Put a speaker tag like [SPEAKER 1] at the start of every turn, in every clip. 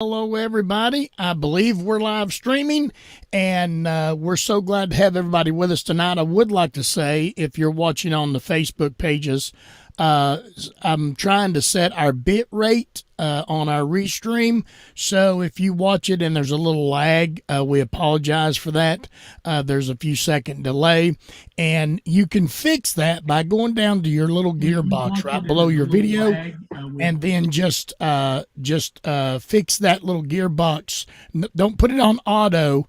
[SPEAKER 1] Hello, everybody. I believe we're live streaming, and we're so glad to have everybody with us tonight. I would like to say, if you're watching on the Facebook pages, I'm trying to set our bit rate on our restream. So if you watch it and there's a little lag, we apologize for that. There's a few second delay, and you can fix that by going down to your little gearbox right below your video, and then just fix that little gearbox. Don't put it on auto.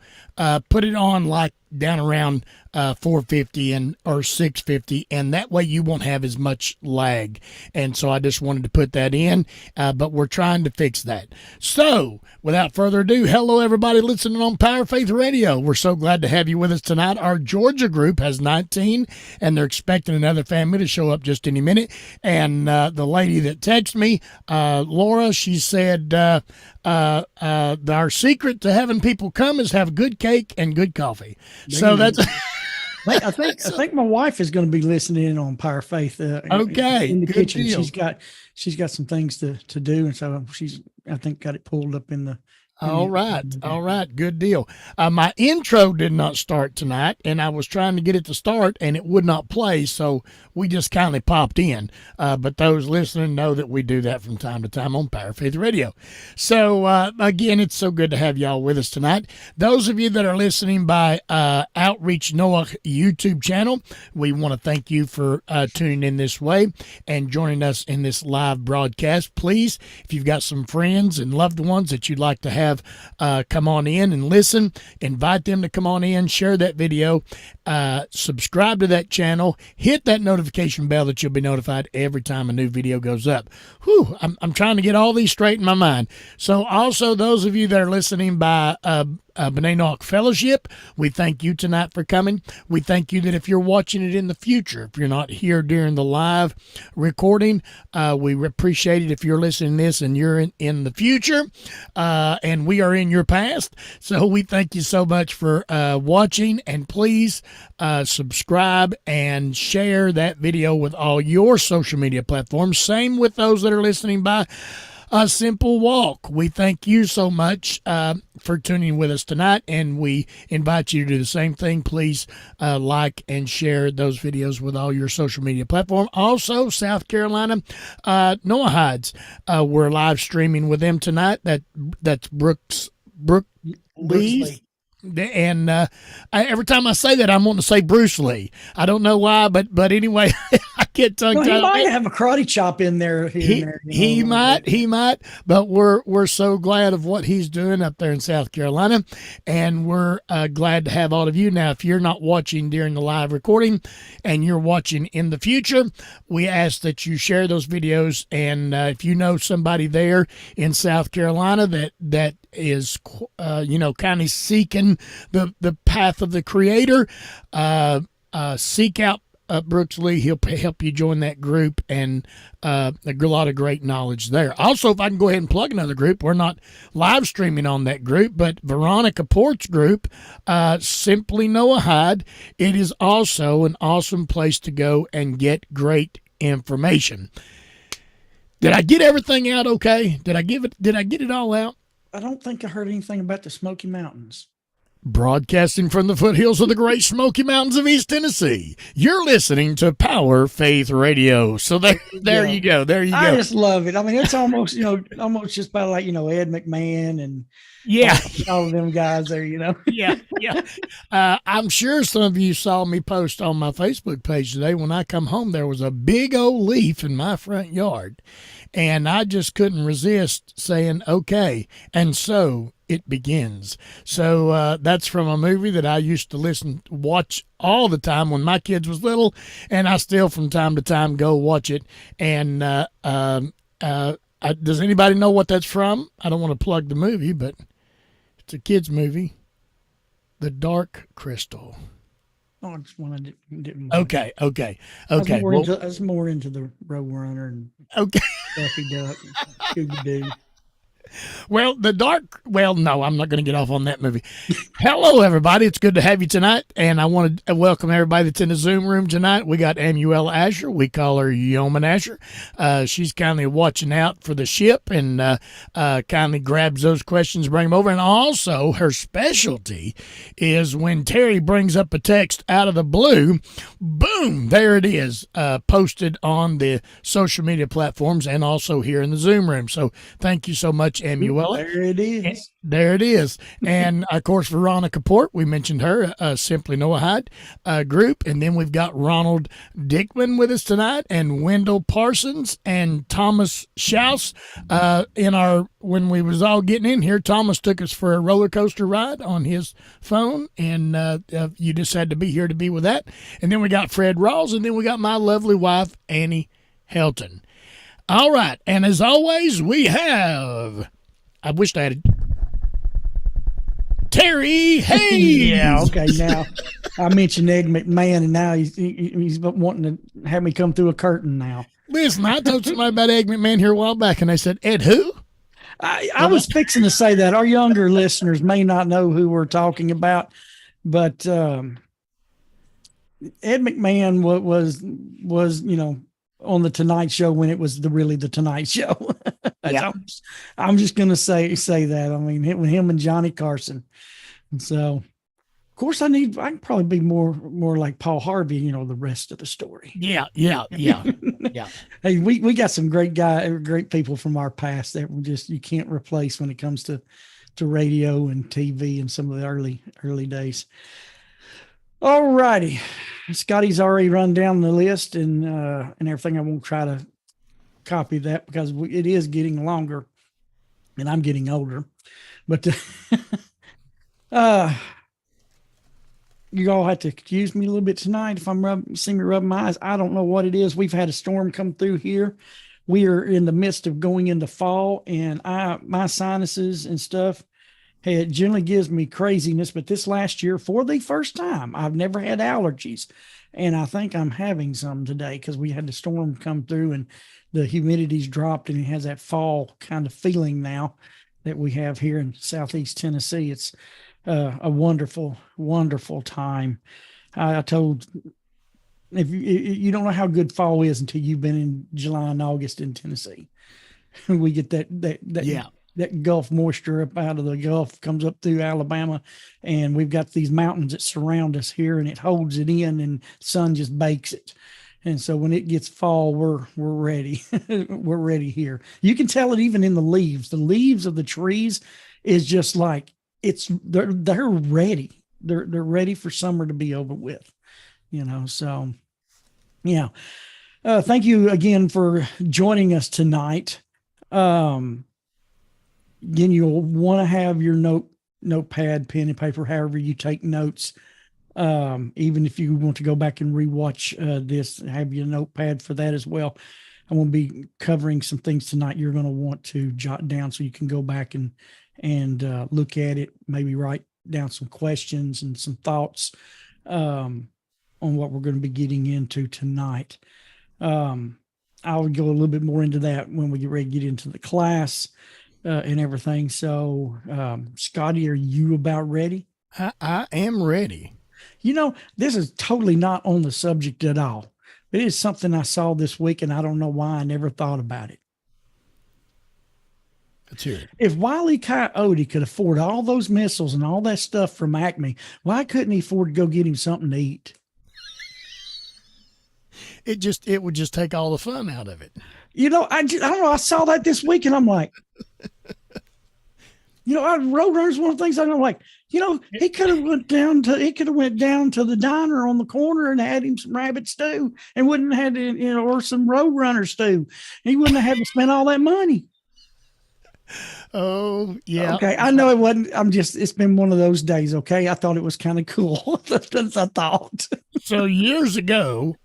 [SPEAKER 1] Put it on like down around 450 and or 650, and that way you won't have as much lag. And so I just wanted to put that in, but we're trying to fix that. So without further ado, hello everybody listening on Power Faith Radio. We're so glad to have you with us tonight. Our Georgia group has 19, and they're expecting another family to show up just any minute. And the lady that texted me, Laura, she said our secret to having people come is have good cake and good coffee. So that's
[SPEAKER 2] I think my wife is going to be listening in on Power Faith.
[SPEAKER 1] Okay,
[SPEAKER 2] in the
[SPEAKER 1] good
[SPEAKER 2] kitchen.
[SPEAKER 1] deal.
[SPEAKER 2] She's got some things to do, and so I think got it pulled up in the.
[SPEAKER 1] All right. Good deal. My intro did not start tonight, and I was trying to get it to start, and it would not play, so we just kindly popped in. But those listening know that we do that from time to time on Power Faith Radio. So, again, it's so good to have y'all with us tonight. Those of you that are listening by Outreach Noah YouTube channel, we want to thank you for tuning in this way and joining us in this live broadcast. Please, if you've got some friends and loved ones that you'd like to have come on in and listen, invite them to come on in, share that video, subscribe to that channel, hit that notification bell that you'll be notified every time a new video goes up. Whew, I'm trying to get all these straight in my mind. So also those of you that are listening by B'nai Noach Fellowship, we thank you tonight for coming. We thank you that if you're watching it in the future, if you're not here during the live recording, we appreciate it if you're listening to this and you're in the future, and we are in your past. So we thank you so much for watching, and please subscribe and share that video with all your social media platforms. Same with those that are listening by A Simple Walk. We thank you so much for tuning with us tonight, and we invite you to do the same thing. Please like and share those videos with all your social media platforms. Also, South Carolina Noah Hides, we're live streaming with them tonight. That's Brooke Lee. And every time I say that, I'm wanting to say Bruce Lee. I don't know why, but anyway, I get tongue-tied.
[SPEAKER 2] He might have a karate chop in there.
[SPEAKER 1] He might. But we're so glad of what he's doing up there in South Carolina, and we're glad to have all of you. Now, if you're not watching during the live recording and you're watching in the future, we ask that you share those videos. And if you know somebody there in South Carolina that is kind of seeking the path of the Creator, seek out Brooks Lee. He'll help you join that group, and a lot of great knowledge there. Also, if I can go ahead and plug another group, we're not live streaming on that group, but Veronica Port's group, Simply Noah Hyde. It is also an awesome place to go and get great information. Did I get everything out okay? Did I get it all out?
[SPEAKER 2] I don't think I heard anything about the Smoky Mountains.
[SPEAKER 1] Broadcasting from the foothills of the Great Smoky Mountains of East Tennessee, you're listening to Power Faith Radio. So there you go. There you go.
[SPEAKER 2] I just love it. I mean, it's almost, almost just about like, Ed McMahon and all of them guys there,
[SPEAKER 1] Yeah. I'm sure some of you saw me post on my Facebook page today. When I come home, there was a big old leaf in my front yard, and I just couldn't resist saying, okay. And so it begins. So that's from a movie that I used to watch all the time when my kids was little, and I still from time to time go watch it. And does anybody know what that's from? I don't want to plug the movie, but it's a kids movie, The Dark Crystal.
[SPEAKER 2] Oh, I just wanted didn't.
[SPEAKER 1] Okay.
[SPEAKER 2] I was more into the Roadrunner and
[SPEAKER 1] okay.
[SPEAKER 2] Daffy Duck, Scooby Doo.
[SPEAKER 1] Well, no, I'm not going to get off on that movie. Hello, everybody. It's good to have you tonight. And I want to welcome everybody that's in the Zoom room tonight. We got Amuel Asher. We call her Yeoman Asher. She's kindly watching out for the ship and kindly grabs those questions, bring them over. And also, her specialty is when Terry brings up a text out of the blue, boom, there it is, posted on the social media platforms and also here in the Zoom room. So thank you so much, Amuel.
[SPEAKER 2] There it is.
[SPEAKER 1] There it is. And of course, Veronica Port, we mentioned her, Simply Noahide group. And then we've got Ronald Dickman with us tonight, and Wendell Parsons and Thomas Schaus. When we was all getting in here, Thomas took us for a roller coaster ride on his phone, and you just had to be here to be with that. And then we got Fred Rawls, and then we got my lovely wife, Annie Helton. All right. And as always, we have, I wished I had Terry Hayes.
[SPEAKER 2] Yeah, okay. Now, I mentioned Ed McMahon, and now he's wanting to have me come through a curtain now.
[SPEAKER 1] Listen, I told somebody about Ed McMahon here a while back, and they said, Ed who?
[SPEAKER 2] I was fixing to say that. Our younger listeners may not know who we're talking about, but Ed McMahon was on the Tonight Show when it was really the Tonight Show.
[SPEAKER 1] Yeah.
[SPEAKER 2] I'm just going to say that. I mean, him and Johnny Carson. And so, of course, I can probably be more like Paul Harvey, the rest of the story.
[SPEAKER 1] Yeah.
[SPEAKER 2] Hey, we got some great people from our past that you can't replace when it comes to radio and TV and some of the early days. All righty. Scotty's already run down the list and everything. I won't try to copy that because it is getting longer and I'm getting older. But you all have to excuse me a little bit tonight if see me rubbing my eyes. I don't know what it is. We've had a storm come through here. We are in the midst of going into fall, and my sinuses and stuff, hey, it generally gives me craziness, but this last year, for the first time, I've never had allergies. And I think I'm having some today because we had the storm come through and the humidity's dropped, and it has that fall kind of feeling now that we have here in Southeast Tennessee. It's a wonderful, wonderful time. I told, if you don't know how good fall is until you've been in July and August in Tennessee. We get that Gulf moisture up out of the Gulf comes up through Alabama, and we've got these mountains that surround us here, and it holds it in, and the sun just bakes it. And so when it gets fall, we're ready. We're ready here. You can tell it even in the leaves. The leaves of the trees is just like they're ready. They're ready for summer to be over with. So yeah. Thank you again for joining us tonight. Again, you'll want to have your notepad, pen and paper, however you take notes. Even if you want to go back and rewatch this, have your notepad for that as well. I'm going to be covering some things tonight you're going to want to jot down so you can go back and look at it, maybe write down some questions and some thoughts on what we're going to be getting into tonight. I'll go a little bit more into that when we get ready to get into the class and everything. So, Scotty, are you about ready?
[SPEAKER 1] I am ready.
[SPEAKER 2] This is totally not on the subject at all. It is something I saw this week, and I don't know why I never thought about it.
[SPEAKER 1] Let's hear it.
[SPEAKER 2] If Wile E. Coyote could afford all those missiles and all that stuff from Acme, why couldn't he afford to go get him something to eat?
[SPEAKER 1] It would just take all the fun out of it.
[SPEAKER 2] I don't know. I saw that this week, and I'm like, Roadrunner's one of the things I know. Like, he could have went down to the diner on the corner and had him some rabbit stew, and wouldn't have had to, or some Roadrunner stew. He wouldn't have had to spend all that money.
[SPEAKER 1] Oh yeah.
[SPEAKER 2] Okay, I know it wasn't. It's been one of those days. Okay, I thought it was kind of cool. That's I thought.
[SPEAKER 1] So years ago,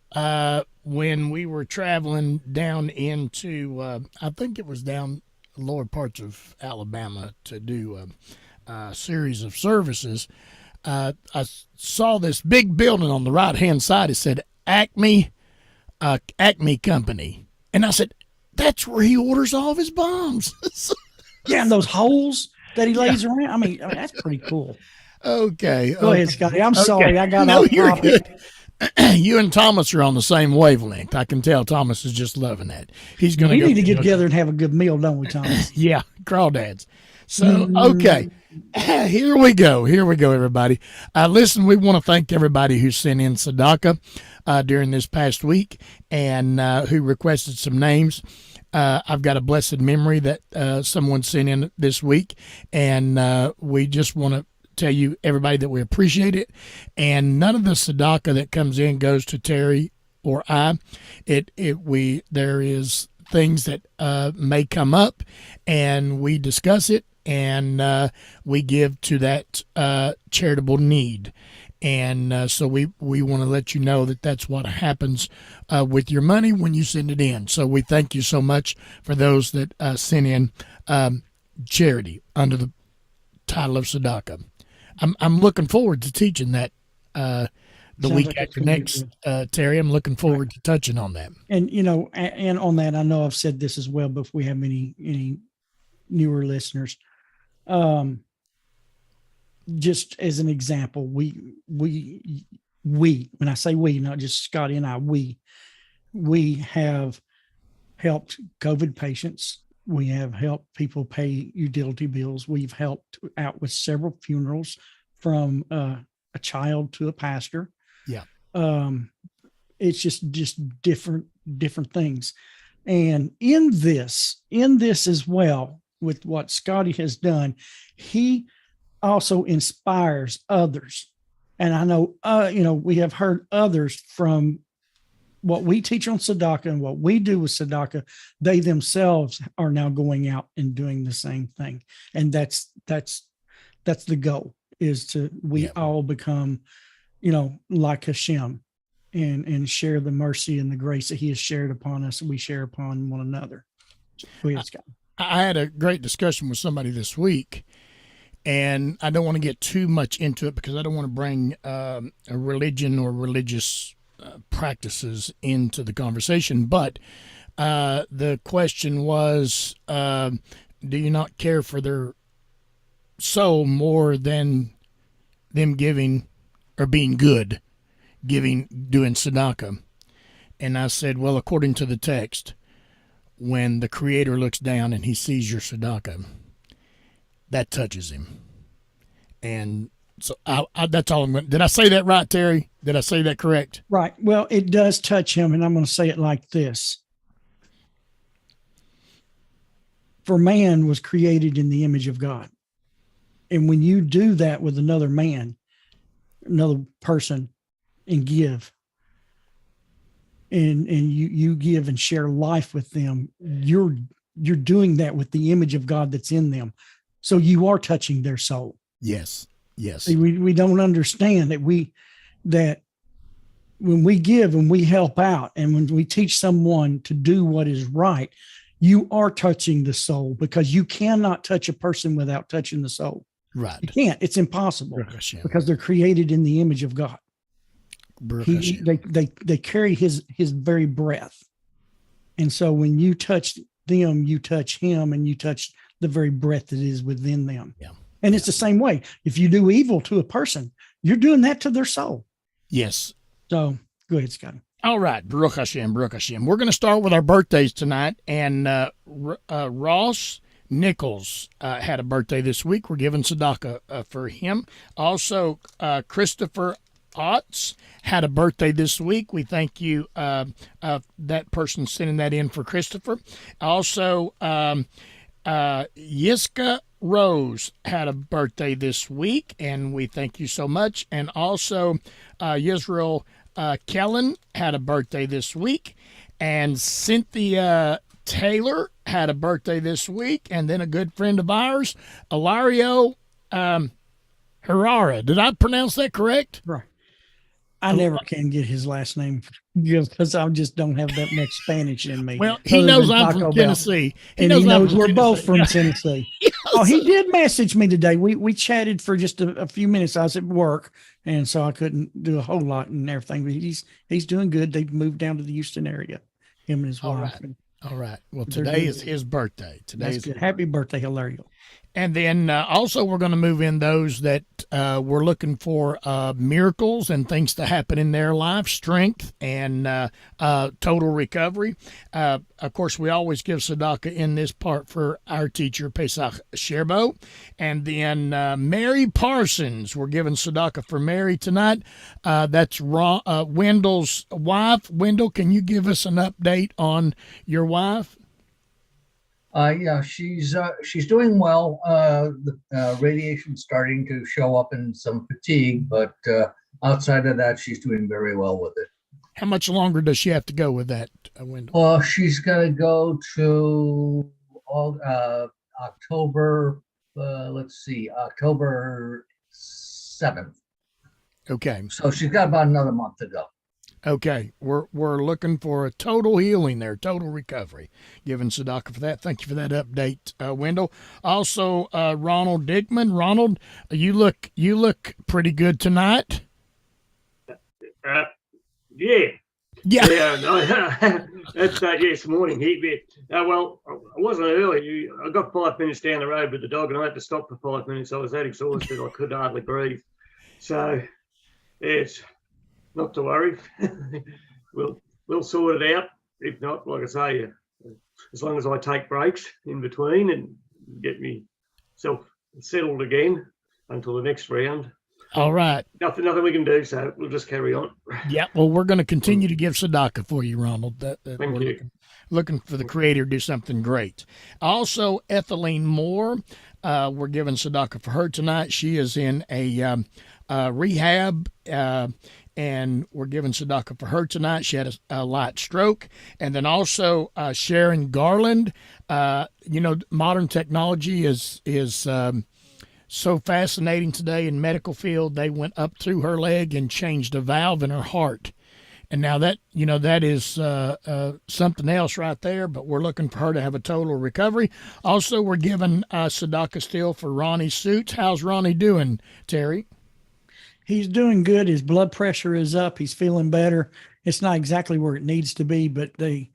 [SPEAKER 1] when we were traveling down into, I think it was down lower parts of Alabama to do a series of services, I saw this big building on the right-hand side. It said Acme Company. And I said, that's where he orders all of his bombs.
[SPEAKER 2] Yeah, and those holes that he lays around. I mean, that's pretty cool.
[SPEAKER 1] Okay.
[SPEAKER 2] Go ahead,
[SPEAKER 1] Okay.
[SPEAKER 2] Scotty. I'm
[SPEAKER 1] Okay.
[SPEAKER 2] sorry. I got
[SPEAKER 1] No,
[SPEAKER 2] off
[SPEAKER 1] you're
[SPEAKER 2] topic.
[SPEAKER 1] good. You and Thomas are on the same wavelength. I can tell Thomas is just loving that. He's going
[SPEAKER 2] We
[SPEAKER 1] to
[SPEAKER 2] need to
[SPEAKER 1] go.
[SPEAKER 2] get together and have a good meal, don't we, Thomas?
[SPEAKER 1] Yeah, crawdads. So, okay. Here we go. Here we go, everybody. Listen, we want to thank everybody who sent in Sadaka during this past week and who requested some names. I've got a blessed memory that someone sent in this week, and we just want to tell you, everybody, that we appreciate it. And none of the Sadaka that comes in goes to Terry or I. There is things that may come up, and we discuss it, and we give to that charitable need. And so we want to let you know that that's what happens with your money when you send it in. So we thank you so much for those that sent in charity under the title of Sadaka. I'm looking forward to teaching that the
[SPEAKER 2] Sounds
[SPEAKER 1] week
[SPEAKER 2] like it's
[SPEAKER 1] after
[SPEAKER 2] gonna be
[SPEAKER 1] next, Terry. I'm looking forward to touching on that.
[SPEAKER 2] And and on that, I know I've said this as well, but if we have any newer listeners, just as an example, we when I say we, not just Scotty and I, we have helped COVID patients. We have helped people pay utility bills. We've helped out with several funerals, from a child to a pastor.
[SPEAKER 1] Yeah.
[SPEAKER 2] It's just different things. And in this as well, with what Scotty has done, he also inspires others. And I know, we have heard others from what we teach on Sadaka and what we do with Sadaka, they themselves are now going out and doing the same thing. And that's the goal, is to, we all become, like Hashem, and share the mercy and the grace that he has shared upon us, and we share upon one another. Go ahead, Scott.
[SPEAKER 1] I had a great discussion with somebody this week, and I don't want to get too much into it because I don't want to bring a religion or religious practices into the conversation. But the question was, do you not care for their soul more than them giving or being good, doing tzedakah? And I said, well, according to the text, when the Creator looks down and he sees your tzedakah, that touches him. And so that's all I'm going to. Did I say that right, Terry? Did I say that correct?
[SPEAKER 2] Right. Well, it does touch him, and I'm going to say it like this. For man was created in the image of God. And when you do that with another man, another person, and give, and you give and share life with them, you're doing that with the image of God that's in them. So you are touching their soul.
[SPEAKER 1] Yes. Yes.
[SPEAKER 2] See, we don't understand that when we give and we help out, and when we teach someone to do what is right, you are touching the soul, because you cannot touch a person without touching the soul.
[SPEAKER 1] Right.
[SPEAKER 2] You can't. It's impossible, because they're created in the image of God. They carry his very breath. And so when you touch them, you touch him, and you touch the very breath that is within them.
[SPEAKER 1] Yeah.
[SPEAKER 2] And it's the same way. If you do evil to a person, you're doing that to their soul.
[SPEAKER 1] Yes.
[SPEAKER 2] So go ahead, Scott.
[SPEAKER 1] All right. Baruch Hashem, Baruch Hashem. We're going to start with our birthdays tonight. And Ross Nichols had a birthday this week. We're giving tzedakah for him. Also, Christopher Otts had a birthday this week. We thank you, that person, sending that in for Christopher. Also, Yiska Rose had a birthday this week, and we thank you so much. And also, Yisrael Kellen had a birthday this week, and Cynthia Taylor had a birthday this week, and then a good friend of ours, Ilario Herrera. Did I pronounce that correct?
[SPEAKER 2] Right. I never can get his last name because I just don't have that much Spanish in me.
[SPEAKER 1] Well, he knows I'm from Tennessee.
[SPEAKER 2] He knows we're both from Tennessee. Oh, he did message me today. We chatted for just a few minutes. I was at work, and so I couldn't do a whole lot and everything. But he's doing good. They've moved down to the Houston area, him and his wife.
[SPEAKER 1] All right. Well,
[SPEAKER 2] They're
[SPEAKER 1] today
[SPEAKER 2] good.
[SPEAKER 1] is his birthday. Today
[SPEAKER 2] That's
[SPEAKER 1] is
[SPEAKER 2] good. Happy birthday, Hilario.
[SPEAKER 1] And then also, we're going to move in those that we're looking for miracles and things to happen in their life, strength and total recovery. Of course, we always give tzedakah in this part for our teacher, Pesach Sherbo. And then Mary Parsons, we're giving tzedakah for Mary tonight. That's Wendell's wife. Wendell, can you give us an update on your wife?
[SPEAKER 3] Yeah, she's doing well. The radiation's starting to show up in some fatigue, but outside of that, she's doing very well with it.
[SPEAKER 1] How much longer does she have to go with that, Wendell?
[SPEAKER 3] Well, she's going to go to October. Let's see, October 7th.
[SPEAKER 1] Okay.
[SPEAKER 3] So she's got about another month to go.
[SPEAKER 1] Okay, we're looking for a total healing there, total recovery. Giving tzedakah for that. Thank you for that update, Wendell. Also, Ronald Dickman. Ronald, you look pretty good tonight.
[SPEAKER 4] Yeah.
[SPEAKER 1] Yeah.
[SPEAKER 4] No, that's yes, morning heat bit. Well, I wasn't early. I got 5 minutes down the road with the dog, and I had to stop for 5 minutes. I was that exhausted I could hardly breathe. So, yes. Not to worry. we'll sort it out. If not, like I say, as long as I take breaks in between and get myself settled again until the next round.
[SPEAKER 1] All right.
[SPEAKER 4] Nothing we can do, so we'll just carry on.
[SPEAKER 1] Yeah. Well, we're going to continue to give tzedakah for you, Ronald.
[SPEAKER 4] Thank you.
[SPEAKER 1] Looking for the Creator to do something great. Also, Ethelene Moore. We're giving tzedakah for her tonight. She is in a rehab. And we're giving tzedakah for her tonight. She had a light stroke. And then also Sharon Garland. Modern technology is so fascinating today in medical field. They went up through her leg and changed a valve in her heart. And now that is something else right there, but we're looking for her to have a total recovery. Also, we're giving tzedakah still for Ronnie Suits. How's Ronnie doing, Terry?
[SPEAKER 2] He's doing good. His blood pressure is up. He's feeling better. It's not exactly where it needs to be, but he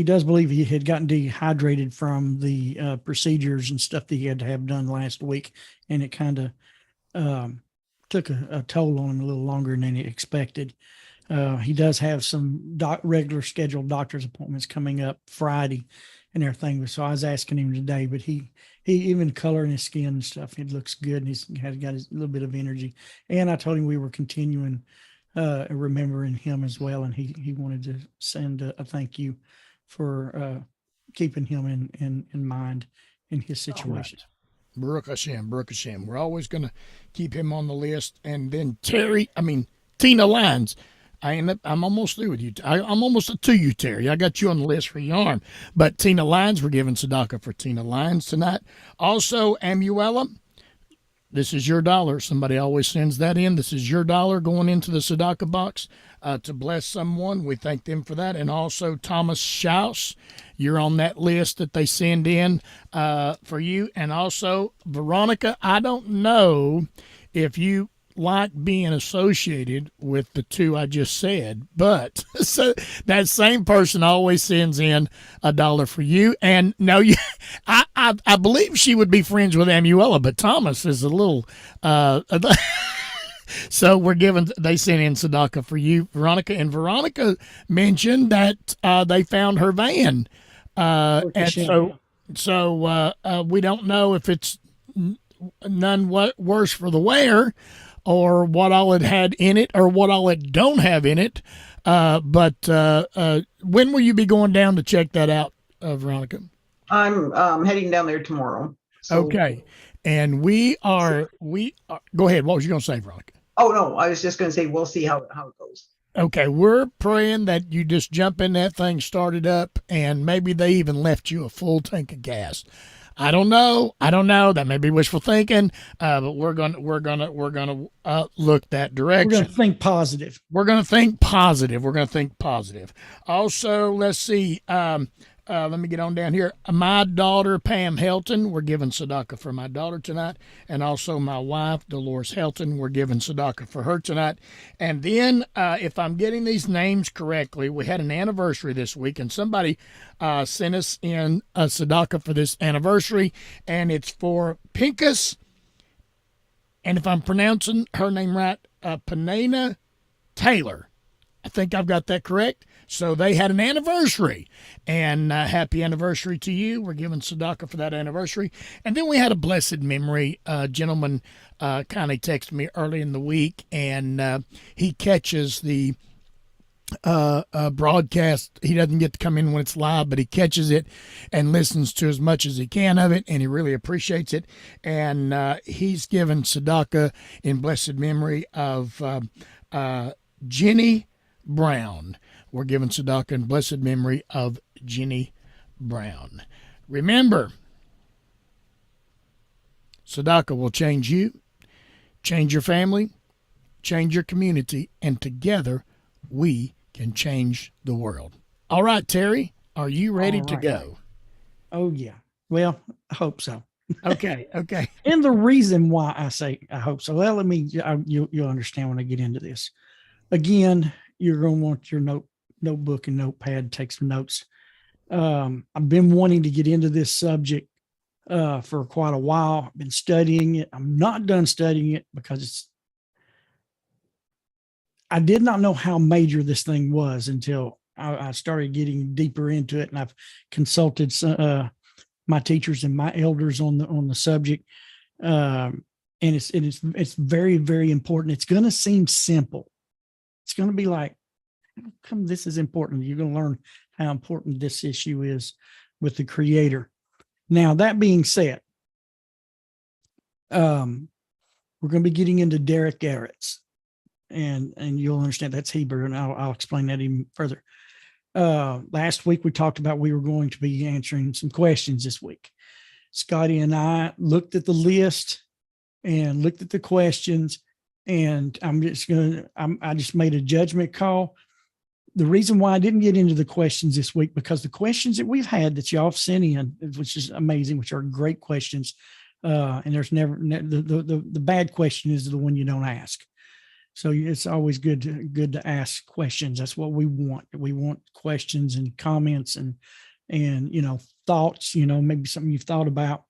[SPEAKER 2] does believe he had gotten dehydrated from the procedures and stuff that he had to have done last week. And it kind of took a toll on him a little longer than he expected. He does have some regular scheduled doctor's appointments coming up Friday and everything. So I was asking him today, but he even coloring his skin and stuff, it looks good. And he's got a little bit of energy. And I told him we were continuing remembering him as well. And he wanted to send a thank you for keeping him in mind in his situation.
[SPEAKER 1] Right. Baruch Hashem, Baruch Hashem. We're always going to keep him on the list. And then Tina Lyons. I'm almost through with you. I'm almost to you, Terry. I got you on the list for your arm. But Tina Lyons, we're giving tzedakah for Tina Lyons tonight. Also, Amuela, this is your dollar. Somebody always sends that in. This is your dollar going into the tzedakah box to bless someone. We thank them for that. And also, Thomas Schaus, you're on that list that they send in for you. And also, Veronica, I don't know if you like being associated with the two I just said, but so that same person always sends in $1 for you. And no, I believe she would be friends with Amuela, but Thomas is a little so they sent in tzedakah for you, Veronica. And Veronica mentioned that they found her van, and so we don't know if it's none worse for the wear, or what all it had in it, or what all it don't have in it. But when will you be going down to check that out, Veronica?
[SPEAKER 5] I'm heading down there tomorrow. So.
[SPEAKER 1] Okay. And we are, go ahead. What was you going to say, Veronica?
[SPEAKER 5] Oh, no, I was just going to say, we'll see how it goes. Okay.
[SPEAKER 1] We're praying that you just jump in that thing, start it up, and maybe they even left you a full tank of gas. I don't know. That may be wishful thinking, but we're gonna look that direction.
[SPEAKER 2] We're gonna think positive.
[SPEAKER 1] We're gonna think positive. Also, let's see. Let me get on down here. My daughter, Pam Helton, we're giving tzedakah for my daughter tonight. And also my wife, Dolores Helton, we're giving tzedakah for her tonight. And then, if I'm getting these names correctly, we had an anniversary this week, and somebody sent us in a tzedakah for this anniversary, and it's for Pincus, and if I'm pronouncing her name right, Panena Taylor. I think I've got that correct. So they had an anniversary, and happy anniversary to you. We're giving tzedakah for that anniversary. And then we had a blessed memory. A gentleman kind of texted me early in the week, and he catches the broadcast. He doesn't get to come in when it's live, but he catches it and listens to as much as he can of it, and he really appreciates it. And he's given tzedakah in blessed memory of Jenny Brown. We're giving tzedakah in blessed memory of Jenny Brown. Remember, tzedakah will change you, change your family, change your community, and together we can change the world. All right, Terry, are you ready to go?
[SPEAKER 2] Oh, yeah. Well, I hope so.
[SPEAKER 1] Okay.
[SPEAKER 2] And the reason why I say I hope so, well, you'll understand when I get into this. Again, you're going to want your notebook and notepad, take some notes. I've been wanting to get into this subject for quite a while. I've been studying it. I'm not done studying it because I did not know how major this thing was until I started getting deeper into it, and I've consulted my teachers and my elders on the subject. And it's very, very important. It's going to seem simple. It's going to be like, how come this is important? You're going to learn how important this issue is with the Creator. Now, that being said, we're going to be getting into Derech Eretz, and you'll understand that's Hebrew, and I'll explain that even further. Last week we talked about we were going to be answering some questions this week. Scotty and I looked at the list and looked at the questions, and I just made a judgment call. The reason why I didn't get into the questions this week, because the questions that we've had that y'all have sent in, which is amazing, which are great questions, and there's never the bad question is the one you don't ask. So it's always good to ask questions. That's what we want. We want questions and comments and thoughts. Maybe something you've thought about.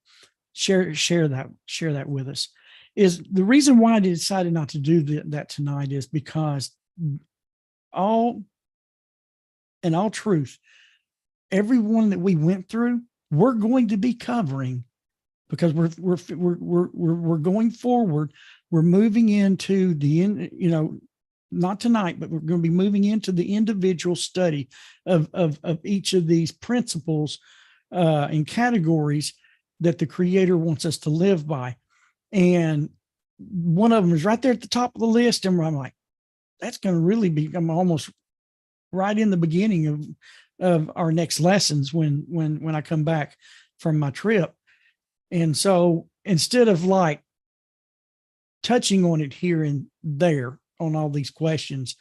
[SPEAKER 2] Share that with us. Is the reason why I decided not to do that tonight is because in all truth, everyone that we went through, we're going to be covering, because we're going forward. We're moving into not tonight, but we're going to be moving into the individual study of each of these principles and categories that the Creator wants us to live by. And one of them is right there at the top of the list. And I'm like, that's going to really be, I'm almost right in the beginning of our next lessons when I come back from my trip. And so instead of like touching on it here and there on all these questions,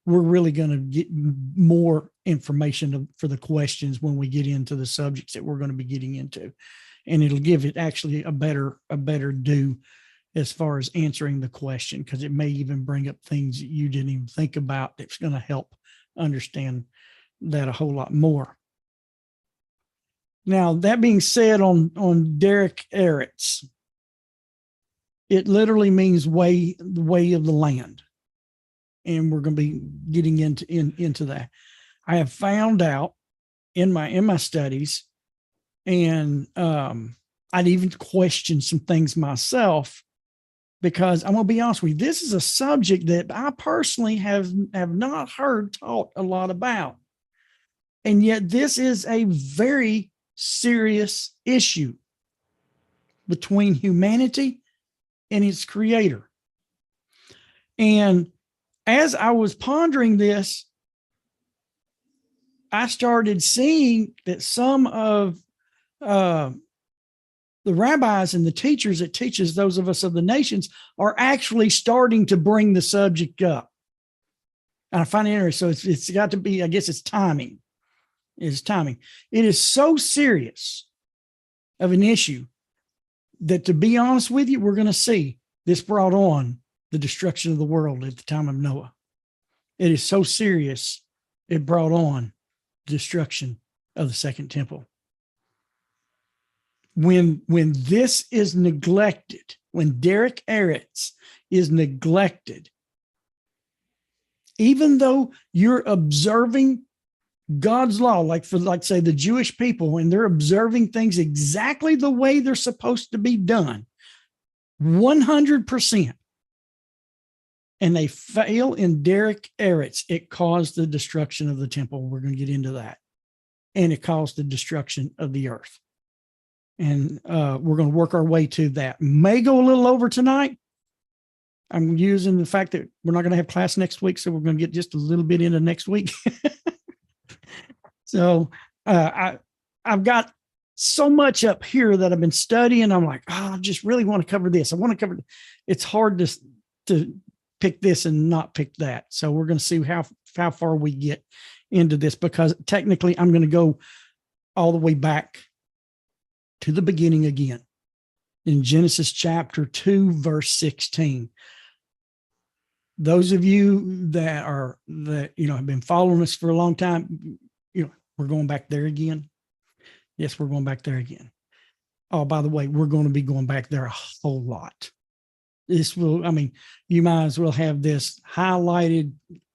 [SPEAKER 2] we're really going to get more information for the questions when we get into the subjects that we're going to be getting into. And it'll give it actually a better do as far as answering the question, because it may even bring up things that you didn't even think about that's going to help understand that a whole lot more. Now, that being said, on Derech Eretz, it literally means the way of the land. And we're going to be getting into that. I have found out in my studies, and I'd even questioned some things myself, because I'm going to be honest with you, this is a subject that I personally have not heard taught a lot about. And yet this is a very serious issue between humanity and its Creator. And as I was pondering this, I started seeing that some of the rabbis and the teachers that teaches those of us of the nations are actually starting to bring the subject up. And I find it interesting. So it's got to be, I guess it's timing. Is timing. It is so serious of an issue that, to be honest with you, we're going to see this brought on the destruction of the world at the time of Noah. It is so serious, it brought on destruction of the second temple. When this is neglected, when Derech Eretz is neglected, even though you're observing God's law, like say the Jewish people, when they're observing things exactly the way they're supposed to be done, 100%, and they fail in Derech Eretz, it caused the destruction of the temple. We're going to get into that. And it caused the destruction of the earth. And we're going to work our way to that. May go a little over tonight. I'm using the fact that we're not going to have class next week, so we're going to get just a little bit into next week. So I've got so much up here that I've been studying. I'm like, I just really want to cover this. I want to cover. It's hard to pick this and not pick that. So we're going to see how far we get into this, because technically I'm going to go all the way back to the beginning again in Genesis chapter 2, verse 16. Those of you that have been following us for a long time, we're going back there again. Yes, we're going back there again. Oh, by the way, we're going to be going back there a whole lot. You might as well have this highlighted,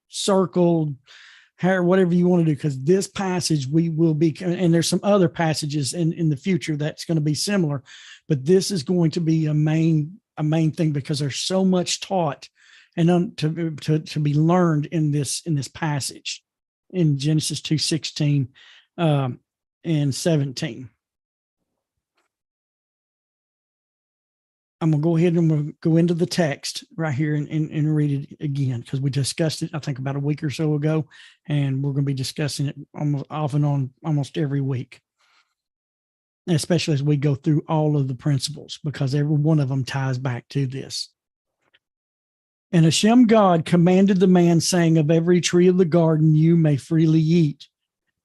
[SPEAKER 2] circled, whatever you want to do, because this passage we will be, and there's some other passages in the future that's going to be similar, but this is going to be a main thing, because there's so much taught and to be learned in this passage in Genesis 2:16 and 17. I'm going to go ahead and we'll go into the text right here and read it again, because we discussed it, I think, about a week or so ago, and we're going to be discussing it almost off and on almost every week, especially as we go through all of the principles, because every one of them ties back to this. And Hashem God commanded the man, saying, of every tree of the garden you may freely eat,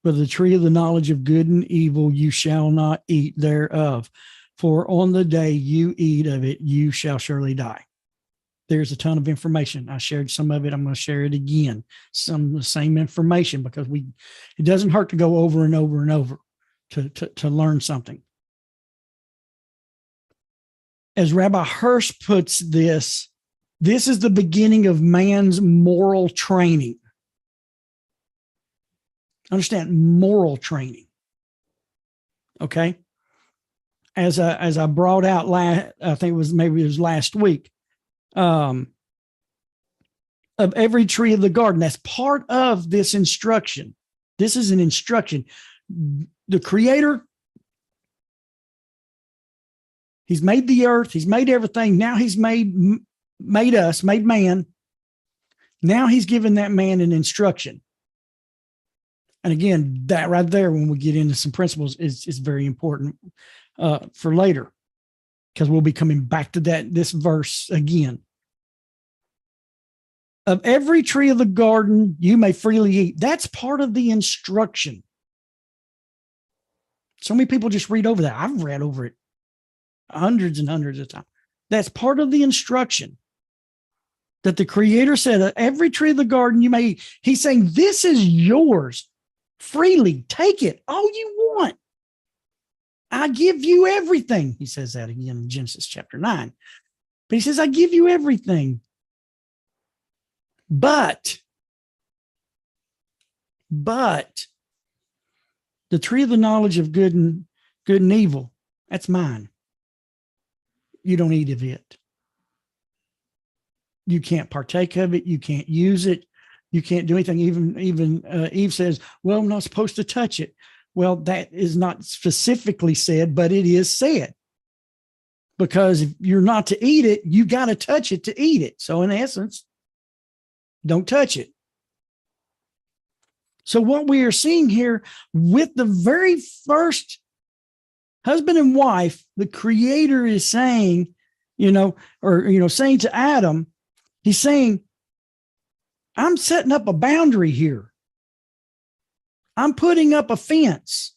[SPEAKER 2] but the tree of the knowledge of good and evil you shall not eat thereof. For on the day you eat of it, you shall surely die. There's a ton of information. I shared some of it. I'm going to share it again. Some of the same information, because it doesn't hurt to go over and over and over to learn something. As Rabbi Hirsch puts this is the beginning of man's moral training. Understand, moral training. Okay? As I brought out I think it was last week, of every tree of the garden, that's part of this instruction. This is an instruction. The Creator, He's made the earth, He's made everything. Now He's made us, made man. Now He's given that man an instruction. And again, that right there, when we get into some principles, is very important for later, because we'll be coming back to this verse again. Of every tree of the garden you may freely eat. That's part of the instruction. So many people just read over that. I've read over it hundreds and hundreds of times. That's part of the instruction that the Creator said, every tree of the garden you may eat. He's saying, this is yours. Freely take it, all you want. I give you everything. He says that again in Genesis chapter 9. But He says, I give you everything. But the tree of the knowledge of good and evil, that's mine. You don't eat of it. You can't partake of it. You can't use it. You can't do anything. Even Eve says, well, I'm not supposed to touch it. Well, that is not specifically said, but it is said. Because if you're not to eat it, you got to touch it to eat it. So in essence, don't touch it. So what we are seeing here with the very first husband and wife, the Creator is saying, saying to Adam, He's saying, I'm setting up a boundary here. I'm putting up a fence.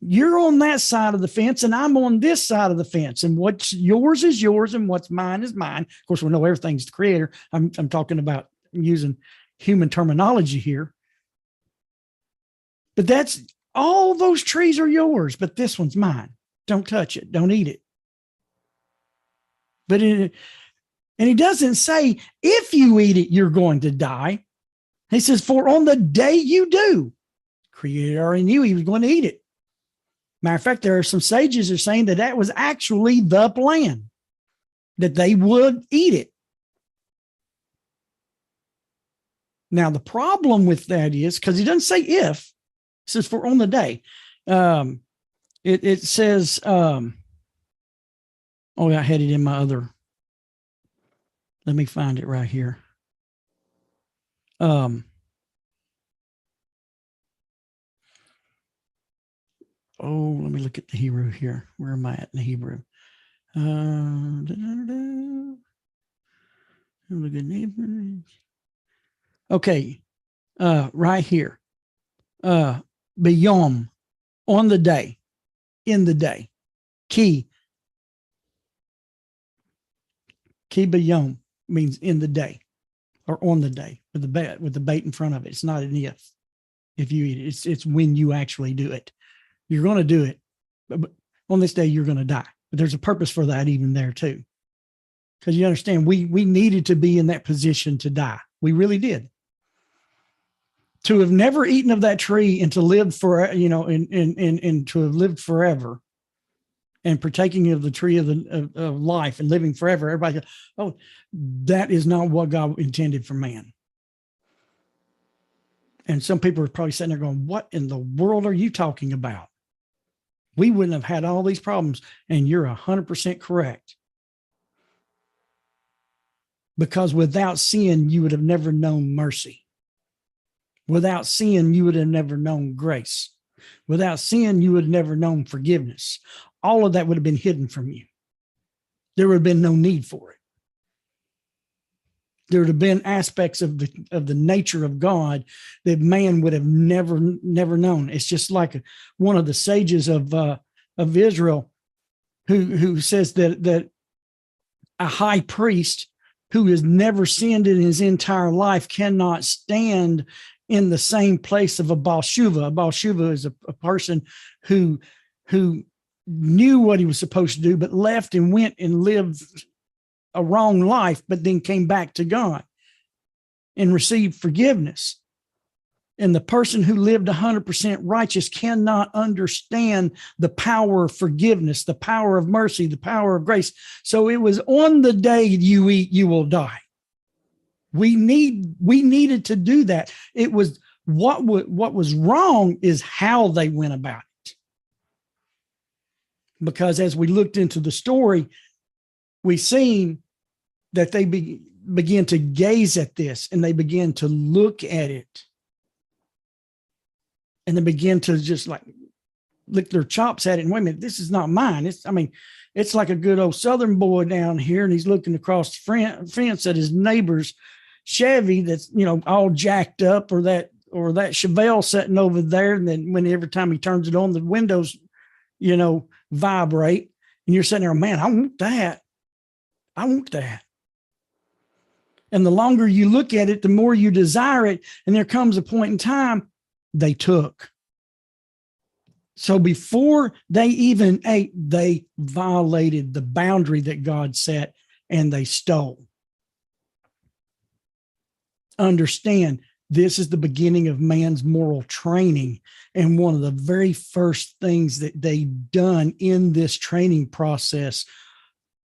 [SPEAKER 2] You're on that side of the fence and I'm on this side of the fence, and what's yours is yours and what's mine is mine. Of course, we know everything's the creator. I'm talking about using human terminology here, but that's all. Those trees are yours, but this one's mine. Don't touch it. Don't eat it. And he doesn't say, if you eat it, you're going to die. He says, for on the day you do, Creator already knew he was going to eat it. Matter of fact, there are some sages who are saying that was actually the plan, that they would eat it. Now, the problem with that is, because he doesn't say if, it says for on the day. It says, I had it in my other. Let me find it right here. Let me look at the Hebrew here. Where am I at in the Hebrew? Okay. Right here. Biyom, on the day, in the day. Ki biyom means in the day or on the day with the bait in front of it. It's not an if you eat it. It's when you actually do it. You're going to do it, but on this day you're going to die. But there's a purpose for that even there too. Because you understand, we needed to be in that position to die. We really did. To have never eaten of that tree and to live for, and to have lived forever and partaking of the tree of life and living forever. Everybody goes, oh, that is not what God intended for man. And some people are probably sitting there going, what in the world are you talking about? We wouldn't have had all these problems. And you're 100% correct. Because without sin, you would have never known mercy. Without sin, you would have never known grace. Without sin, you would have never known forgiveness. All of that would have been hidden from you. There would have been no need for it. There would have been aspects of the nature of God that man would have never known. It's just like one of the sages of Israel who says that a high priest who has never sinned in his entire life cannot stand in the same place of a Baal Shuvah. A Baal Shuvah is a person who knew what he was supposed to do, but left and went and lived a wrong life, but then came back to God and received forgiveness. And the person who lived 100% righteous cannot understand the power of forgiveness, the power of mercy, the power of grace. So it was on the day you eat, you will die. We needed to do that. It was what was wrong is how they went about it. Because as we looked into the story, we seen that they began to gaze at this and they began to look at it. And they begin to just like lick their chops at it. And wait a minute, this is not mine. It's like a good old Southern boy down here. And he's looking across the fence at his neighbor's Chevy that's, all jacked up, or that Chevelle sitting over there. And then every time he turns it on, the windows, vibrate. And you're sitting there, man, I want that. I want that. And the longer you look at it, the more you desire it. And there comes a point in time they took. So before they even ate, they violated the boundary that God set and they stole. Understand, this is the beginning of man's moral training. And one of the very first things that they done in this training process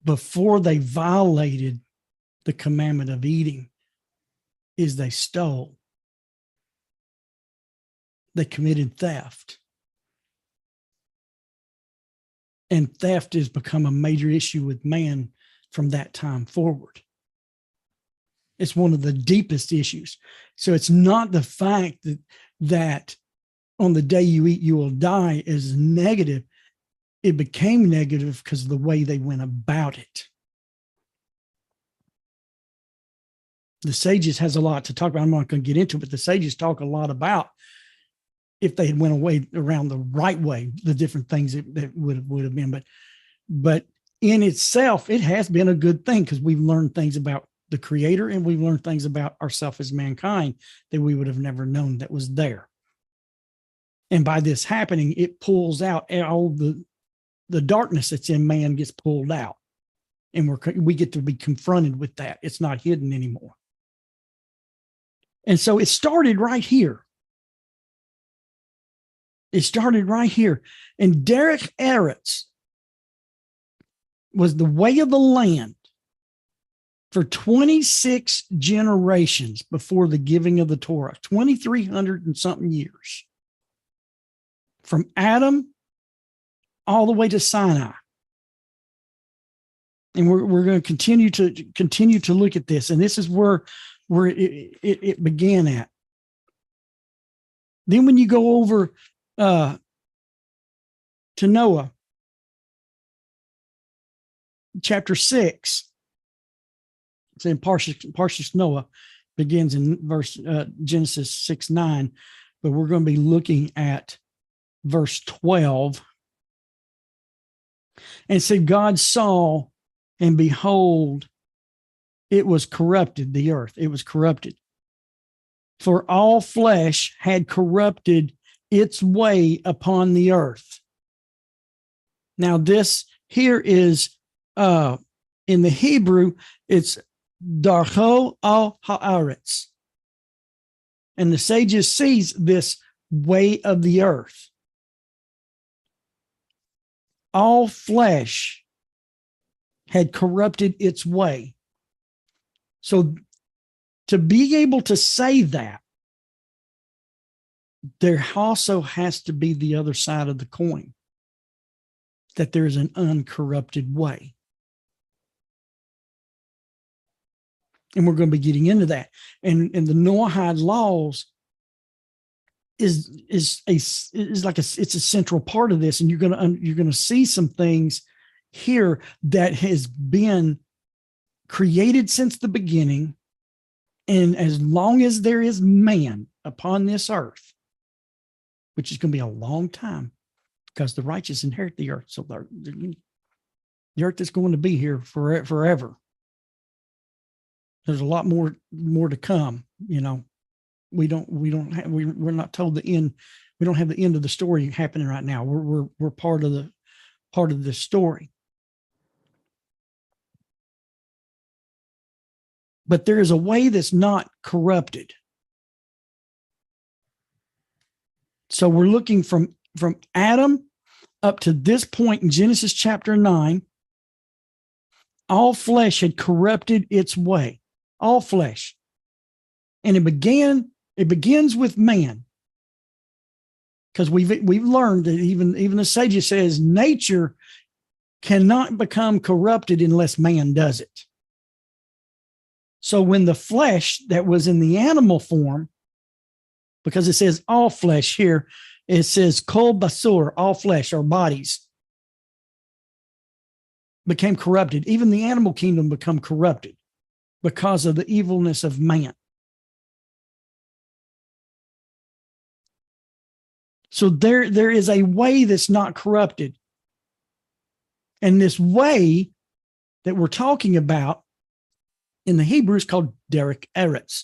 [SPEAKER 2] before they violated the commandment of eating is they stole. They committed theft. And theft has become a major issue with man from that time forward. It's one of the deepest issues. So it's not the fact that on the day you eat, you will die is negative. It became negative because of the way they went about it. The sages has a lot to talk about. I'm not going to get into it, but the sages talk a lot about if they had went away around the right way, the different things that would have been. But in itself, it has been a good thing because we've learned things about the Creator and we've learned things about ourselves as mankind that we would have never known that was there. And by this happening, it pulls out all the darkness that's in man gets pulled out, and we get to be confronted with that. It's not hidden anymore. And so it started right here. It started right here. And Derech Eretz was the way of the land for 26 generations before the giving of the Torah, 2,300 and something years. From Adam all the way to Sinai. And we're going to continue to look at this. And this is where it began at. Then when you go over to Noah, chapter 6, it's in Parshas Noah, begins in verse Genesis 6:9, but we're going to be looking at verse 12. And said, God saw, and behold, it was corrupted, the earth, it was corrupted. For all flesh had corrupted its way upon the earth. Now this here is, in the Hebrew, it's Darcho al Haaretz. And the sages sees this way of the earth. All flesh had corrupted its way. So to be able to say that, there also has to be the other side of the coin, that there's an uncorrupted way. And we're going to be getting into that. And the Noahide laws is a central part of this, and you're going to see some things here that has been created since the beginning, and as long as there is man upon this earth, which is going to be a long time, because the righteous inherit the earth, so the earth is going to be here forever. There's a lot more to come, you know. We're not told the end. We don't have the end of the story happening right now. We're part of the story. But there is a way that's not corrupted. So we're looking from Adam up to this point in Genesis chapter 9. All flesh had corrupted its way. All flesh. And it begins with man. Because we've learned that even the sages says nature cannot become corrupted unless man does it. So when the flesh that was in the animal form, because it says all flesh here, it says kol basur, all flesh or bodies, became corrupted. Even the animal kingdom become corrupted because of the evilness of man. So there is a way that's not corrupted. And this way that we're talking about in the Hebrew is called Derech Eretz.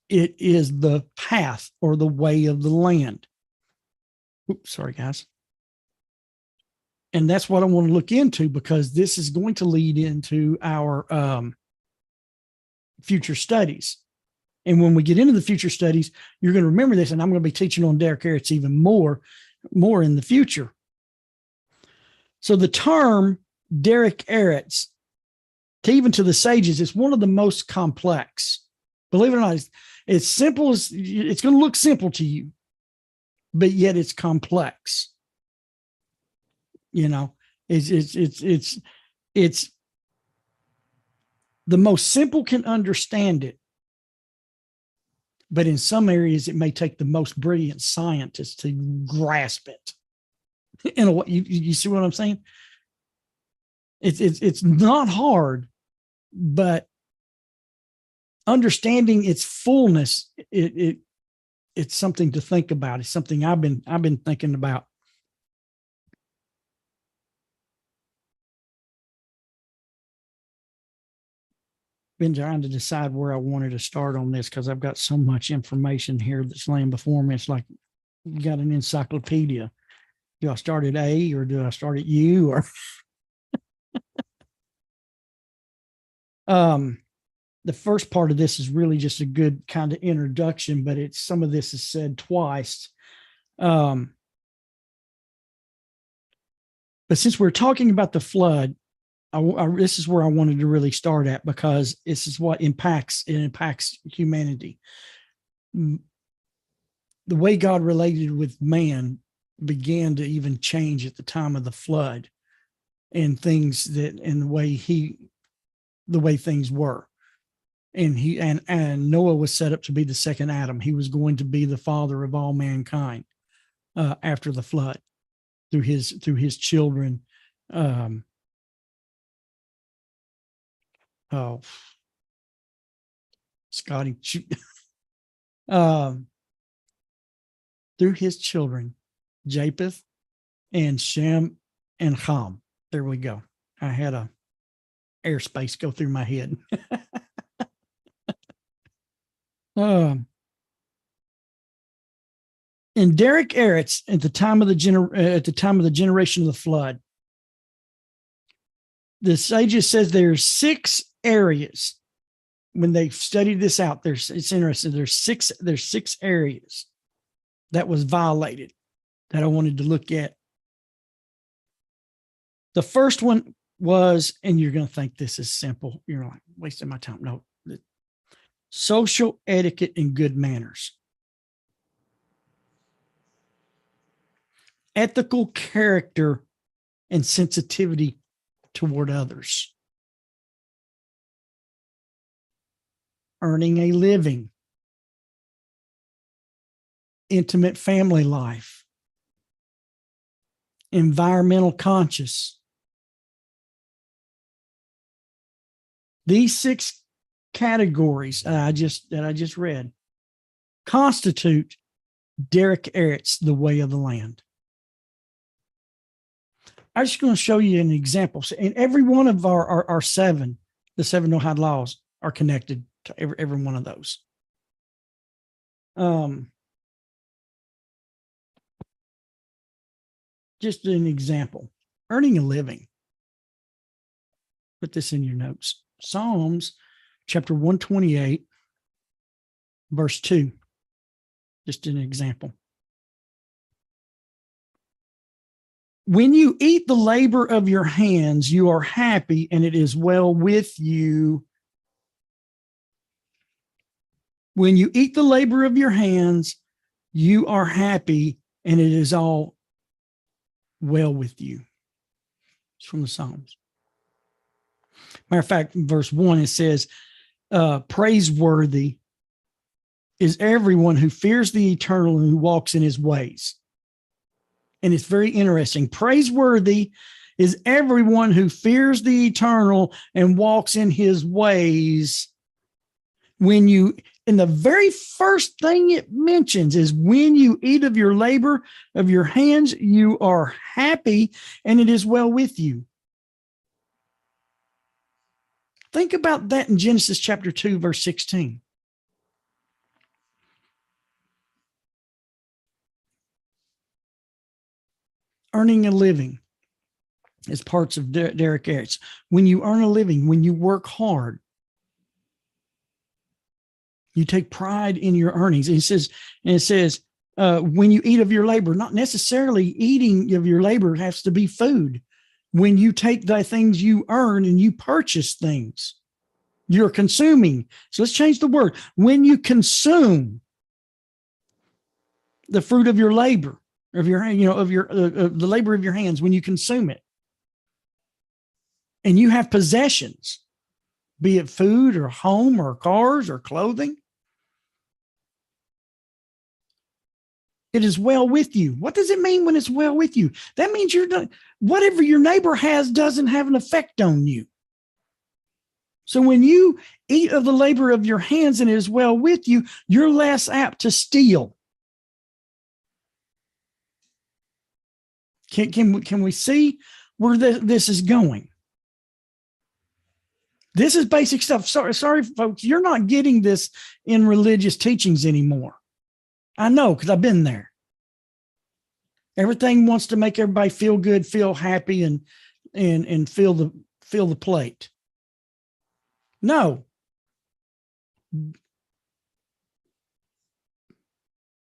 [SPEAKER 2] It is the path or the way of the land. Oops, sorry, guys. And that's what I want to look into, because this is going to lead into our future studies. And when we get into the future studies, you're going to remember this, and I'm going to be teaching on Derech Eretz even more in the future. So the term Derech Eretz, even to the sages, is one of the most complex. Believe it or not, it's simple as it's going to look simple to you, but yet it's complex. You know, it's the most simple can understand it, but in some areas it may take the most brilliant scientists to grasp it. In a way, you see what I'm saying? It's not hard, but understanding its fullness, it's something to think about. It's something I've been thinking about. Been trying to decide where I wanted to start on this because I've got so much information here that's laying before me. It's like you got an encyclopedia. Do I start at A or do I start at U? Or the first part of this is really just a good kind of introduction, but it's some of this is said twice. But since we're talking about the flood, this is where I wanted to really start at, because this is what impacts humanity. The way God related with man began to even change at the time of the flood, and the way things were. And Noah was set up to be the second Adam. He was going to be the father of all mankind after the flood through his children. Scotty, through his children, Japheth and Shem and Ham. There we go. I had a airspace go through my head. In Derech Eretz, at the time of the generation of the flood, the sages says there's 6 areas. When they've studied this out, it's interesting. There's six areas that was violated that I wanted to look at. The first one was, and you're going to think this is simple. You're like, wasting my time. No, social etiquette and good manners. Ethical character and sensitivity toward others. Earning a living. Intimate family life. Environmental conscious. These 6 categories that I just read constitute Derech Eretz, the way of the land. I'm just going to show you an example. So in every one of our 7, the 7 Noahide laws are connected to every one of those. Just an example. Earning a living. Put this in your notes. Psalms chapter 128, verse 2. Just an example. When you eat the labor of your hands, you are happy, and it is well with you. When you eat the labor of your hands, you are happy, and it is all well with you. It's from the Psalms. Matter of fact, in verse 1, it says, praiseworthy is everyone who fears the eternal and who walks in his ways. And it's very interesting. Praiseworthy is everyone who fears the eternal and walks in his ways. And the very first thing it mentions is when you eat of your labor of your hands, you are happy and it is well with you. Think about that in Genesis chapter 2, verse 16. Earning a living is parts of Derech Eretz. When you earn a living, when you work hard, you take pride in your earnings. And it says, when you eat of your labor, not necessarily eating of your labor has to be food. When you take the things you earn and you purchase things, you're consuming. So let's change the word. When you consume the fruit of your labor, of the labor of your hands, when you consume it, and you have possessions, be it food or home or cars or clothing, it is well with you. What does it mean when it's well with you? That means whatever your neighbor has doesn't have an effect on you. So when you eat of the labor of your hands and it is well with you, you're less apt to steal. Can we see where this is going? This is basic stuff. Sorry, folks, you're not getting this in religious teachings anymore. I know, because I've been there. Everything wants to make everybody feel good, feel happy, and feel the plate. No.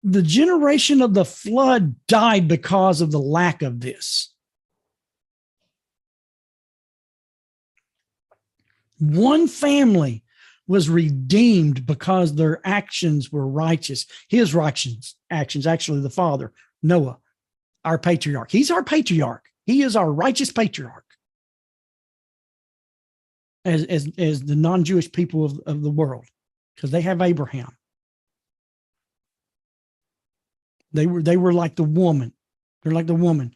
[SPEAKER 2] The generation of the flood died because of the lack of this. One family was redeemed because their actions were righteous. His righteous actions, actually the father, Noah, our patriarch. He's our patriarch. He is our righteous patriarch. As the non-Jewish people of the world, because they have Abraham. They were like the woman. They're like the woman.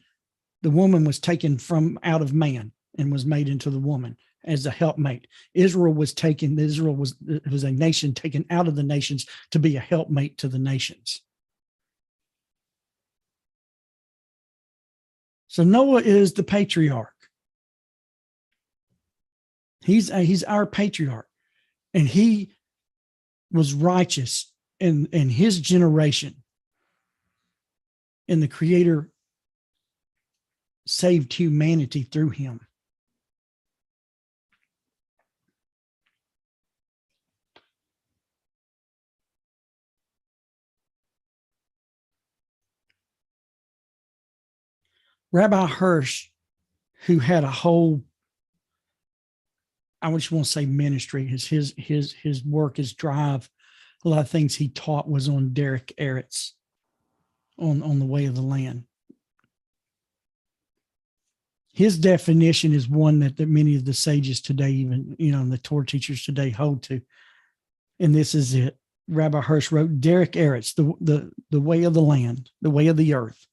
[SPEAKER 2] The woman was taken from out of man and was made into the woman as a helpmate. Israel was a nation taken out of the nations to be a helpmate to the nations. So Noah is the patriarch. He's our patriarch, and he was righteous in his generation. And the Creator saved humanity through him. Rabbi Hirsch, who had a whole, I just want to say ministry, his work, his drive, a lot of things he taught was on Derech Eretz, on the way of the land. His definition is one that many of the sages today, even, the Torah teachers today hold to. And this is it. Rabbi Hirsch wrote, Derech Eretz, the way of the land, the way of the earth,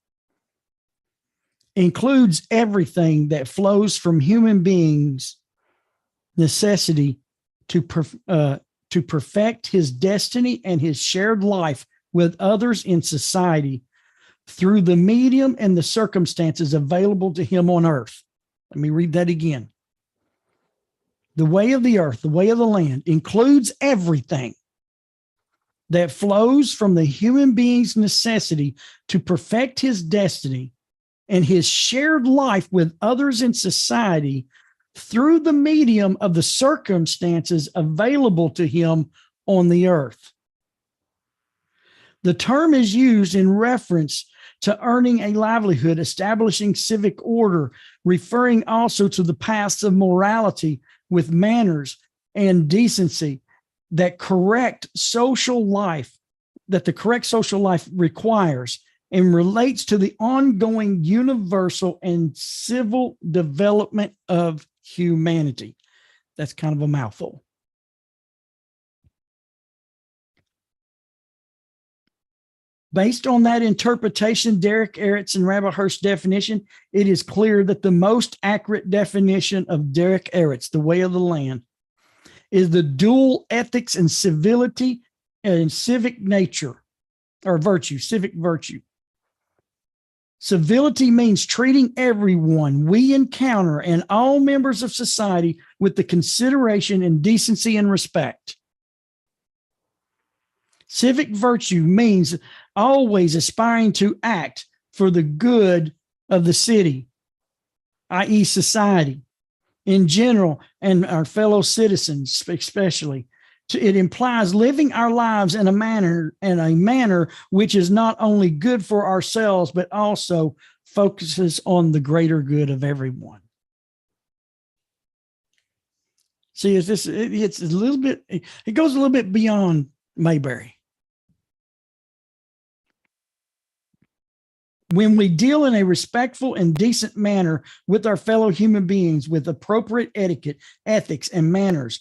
[SPEAKER 2] includes everything that flows from human beings' necessity to perfect his destiny and his shared life with others in society through the medium and the circumstances available to him on earth. Let me read that again. The way of the earth, the way of the land, includes everything that flows from the human being's necessity to perfect his destiny and his shared life with others in society through the medium of the circumstances available to him on the earth. The term is used in reference to earning a livelihood, establishing civic order, referring also to the paths of morality with manners and decency that the correct social life requires, and relates to the ongoing universal and civil development of humanity. That's kind of a mouthful. Based on that interpretation, Derech Eretz and Rabbi Hirsch's definition, it is clear that the most accurate definition of Derech Eretz, the way of the land, is the dual ethics and civility and civic nature, or virtue, civic virtue. Civility means treating everyone we encounter and all members of society with the consideration and decency and respect. Civic virtue means always aspiring to act for the good of the city, i.e., society in general, and our fellow citizens especially. It implies living our lives in a manner which is not only good for ourselves, but also focuses on the greater good of everyone. See, it's a little bit, it goes a little bit beyond Mayberry. When we deal in a respectful and decent manner with our fellow human beings with appropriate etiquette, ethics, and manners,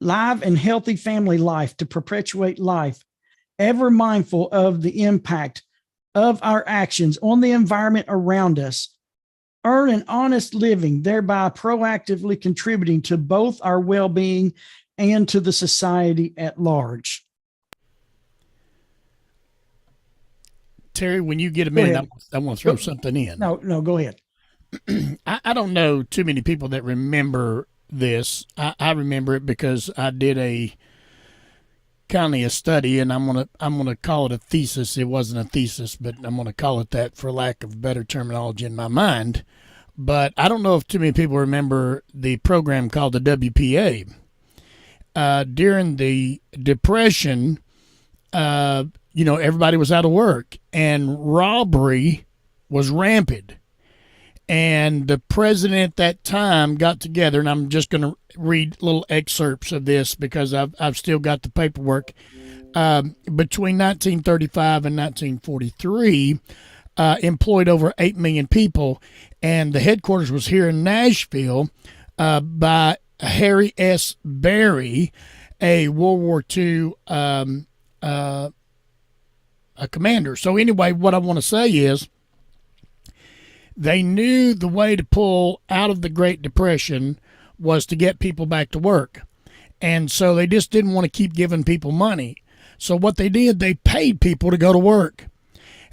[SPEAKER 2] live and healthy family life to perpetuate life, ever mindful of the impact of our actions on the environment around us, earn an honest living, thereby proactively contributing to both our well-being and to the society at large.
[SPEAKER 1] Terry, when you get a minute, I want to throw something in.
[SPEAKER 2] No, go ahead.
[SPEAKER 1] I don't know too many people that remember this. I remember it because I did a study, and I'm gonna call it a thesis. It wasn't a thesis, but I'm gonna call it that for lack of better terminology in my mind. But I don't know if too many people remember the program called the WPA. During the Depression, everybody was out of work, and robbery was rampant. And the president at that time got together, and I'm just going to read little excerpts of this because I've still got the paperwork. Between 1935 and 1943, employed over 8 million people, and the headquarters was here in Nashville by Harry S. Berry, a World War II a commander. So anyway, what I want to say is, they knew the way to pull out of the Great Depression was to get people back to work. And so they just didn't want to keep giving people money. So what they did, they paid people to go to work.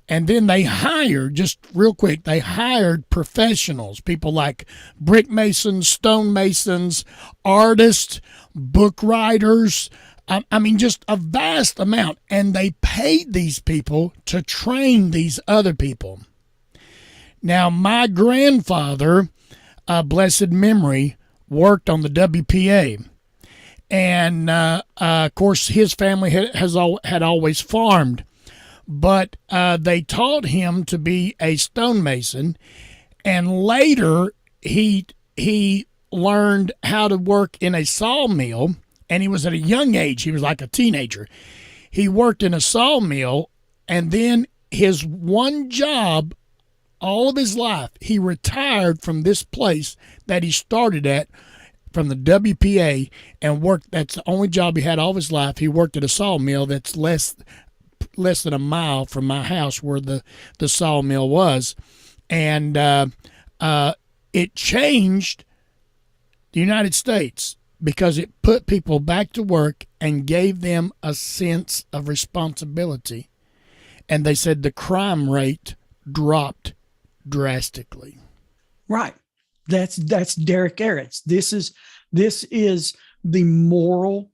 [SPEAKER 1] And then they hired, just real quick, they hired professionals, people like brick masons, stone masons, artists, book writers. I mean, just a vast amount. And they paid these people to train these other people. Now, my grandfather, blessed memory, worked on the WPA. And, of course, his family had always farmed. But they taught him to be a stonemason. And later, he learned how to work in a sawmill. And he was at a young age. He was like a teenager. He worked in a sawmill. And then his one job all of his life, he retired from this place that he started at from the WPA and worked. That's the only job he had all of his life. He worked at a sawmill that's less than a mile from my house where the sawmill was. And it changed the United States because it put people back to work and gave them a sense of responsibility. And they said the crime rate dropped drastically.
[SPEAKER 2] Right. That's Derech Eretz. This is the moral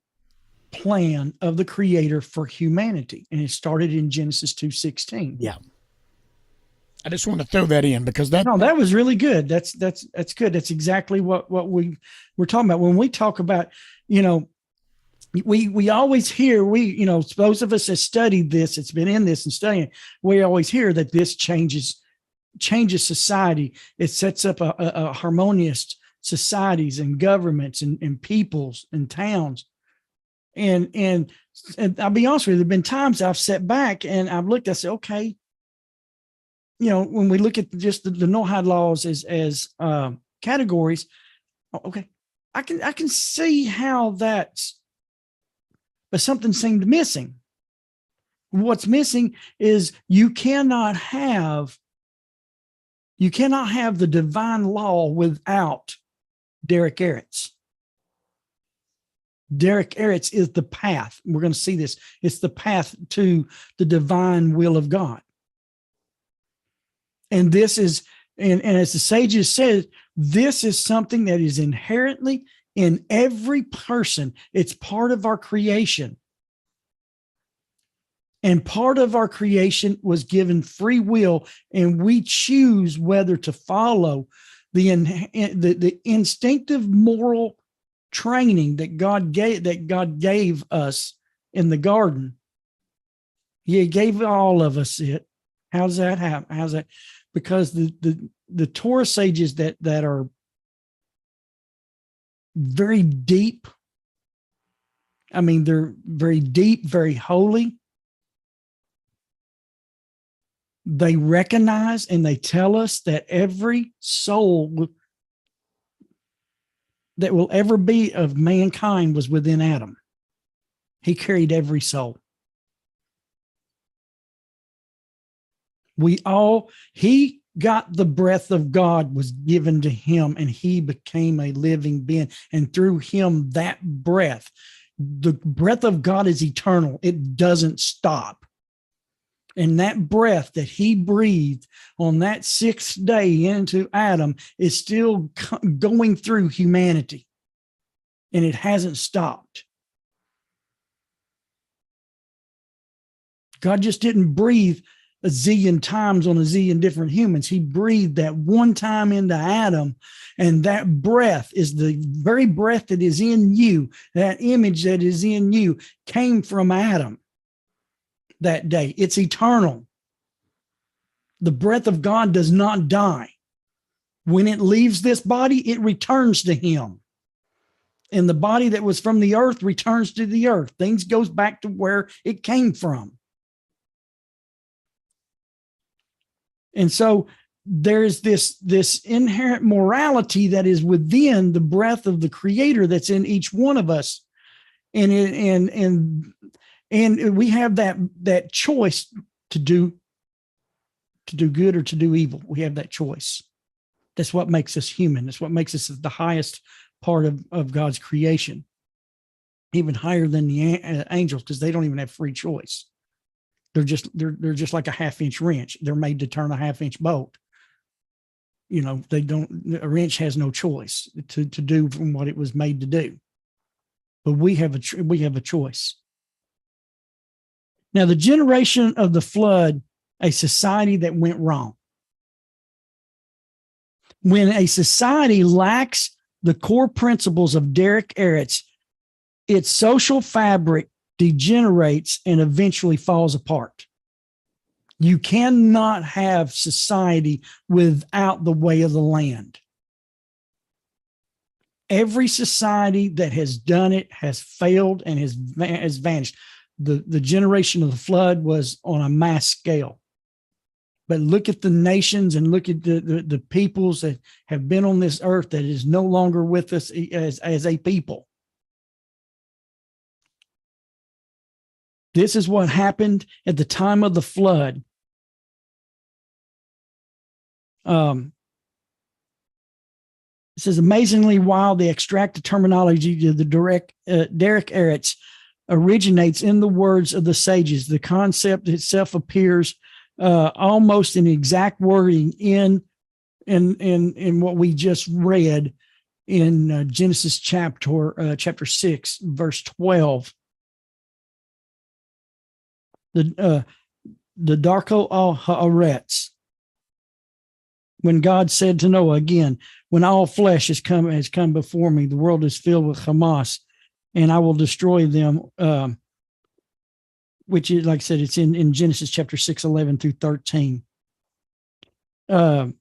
[SPEAKER 2] plan of the Creator for humanity, and it started in Genesis 2:16.
[SPEAKER 1] Yeah. I just want to throw that in because that
[SPEAKER 2] was really good. That's good. That's exactly what we're talking about when we talk about, we always hear, those of us that studied this, it's been in this and studying, we always hear that this changes society. It sets up a harmonious societies and governments and peoples and towns. And I'll be honest with you, there've been times I've sat back and I've looked, I said, okay, when we look at just the Noahide laws as categories, okay, I can see how that's, but something seemed missing. What's missing is you cannot have the divine law without Derech Eretz. Derech Eretz is the path. We're going to see this. It's the path to the divine will of God. And this is, and as the sages said, this is something that is inherently in every person. It's part of our creation. And part of our creation was given free will, and we choose whether to follow the instinctive moral training that God gave us in the garden. He gave all of us it. How does that happen? How's that? Because the Torah sages that are very deep. I mean, they're very deep, very holy. They recognize and they tell us that every soul that will ever be of mankind was within Adam. He carried every soul. got the breath of God was given to him, and he became a living being. And through him, that breath, the breath of God is eternal. It doesn't stop. And that breath that he breathed on that sixth day into Adam is still going through humanity. And it hasn't stopped. God just didn't breathe a zillion times on a zillion different humans. He breathed that one time into Adam, and that breath is the very breath that is in you. That image that is in you came from Adam that day. It's eternal. The breath of God does not die. When it leaves this body, it returns to him. And the body that was from the earth returns to the earth. Things goes back to where it came from. And so there's this inherent morality that is within the breath of the Creator that's in each one of us. And we have that choice to do good or to do evil. We have that choice. That's what makes us human. That's what makes us the highest part of God's creation, even higher than the angels, because they don't even have free choice. They're just like a half-inch wrench. They're made to turn a half-inch bolt. You know, a wrench has no choice to do from what it was made to do. But we have a choice. Now, the generation of the flood, a society that went wrong. When a society lacks the core principles of Derech Eretz, its social fabric degenerates and eventually falls apart. You cannot have society without the way of the land. Every society that has done it has failed and has vanished. The generation of the flood was on a mass scale. But look at the nations and look at the peoples that have been on this earth that is no longer with us as a people. This is what happened at the time of the flood. It says, amazingly, while the extracted terminology of the Derech Eretz originates in the words of the sages, the concept itself appears almost in exact wording in what we just read in Genesis chapter 6, verse 12. The Derech Eretz, when God said to Noah again, when all flesh has come before me, the world is filled with Hamas, and I will destroy them. Which is, like I said, it's in Genesis chapter 6, 11 through 13. In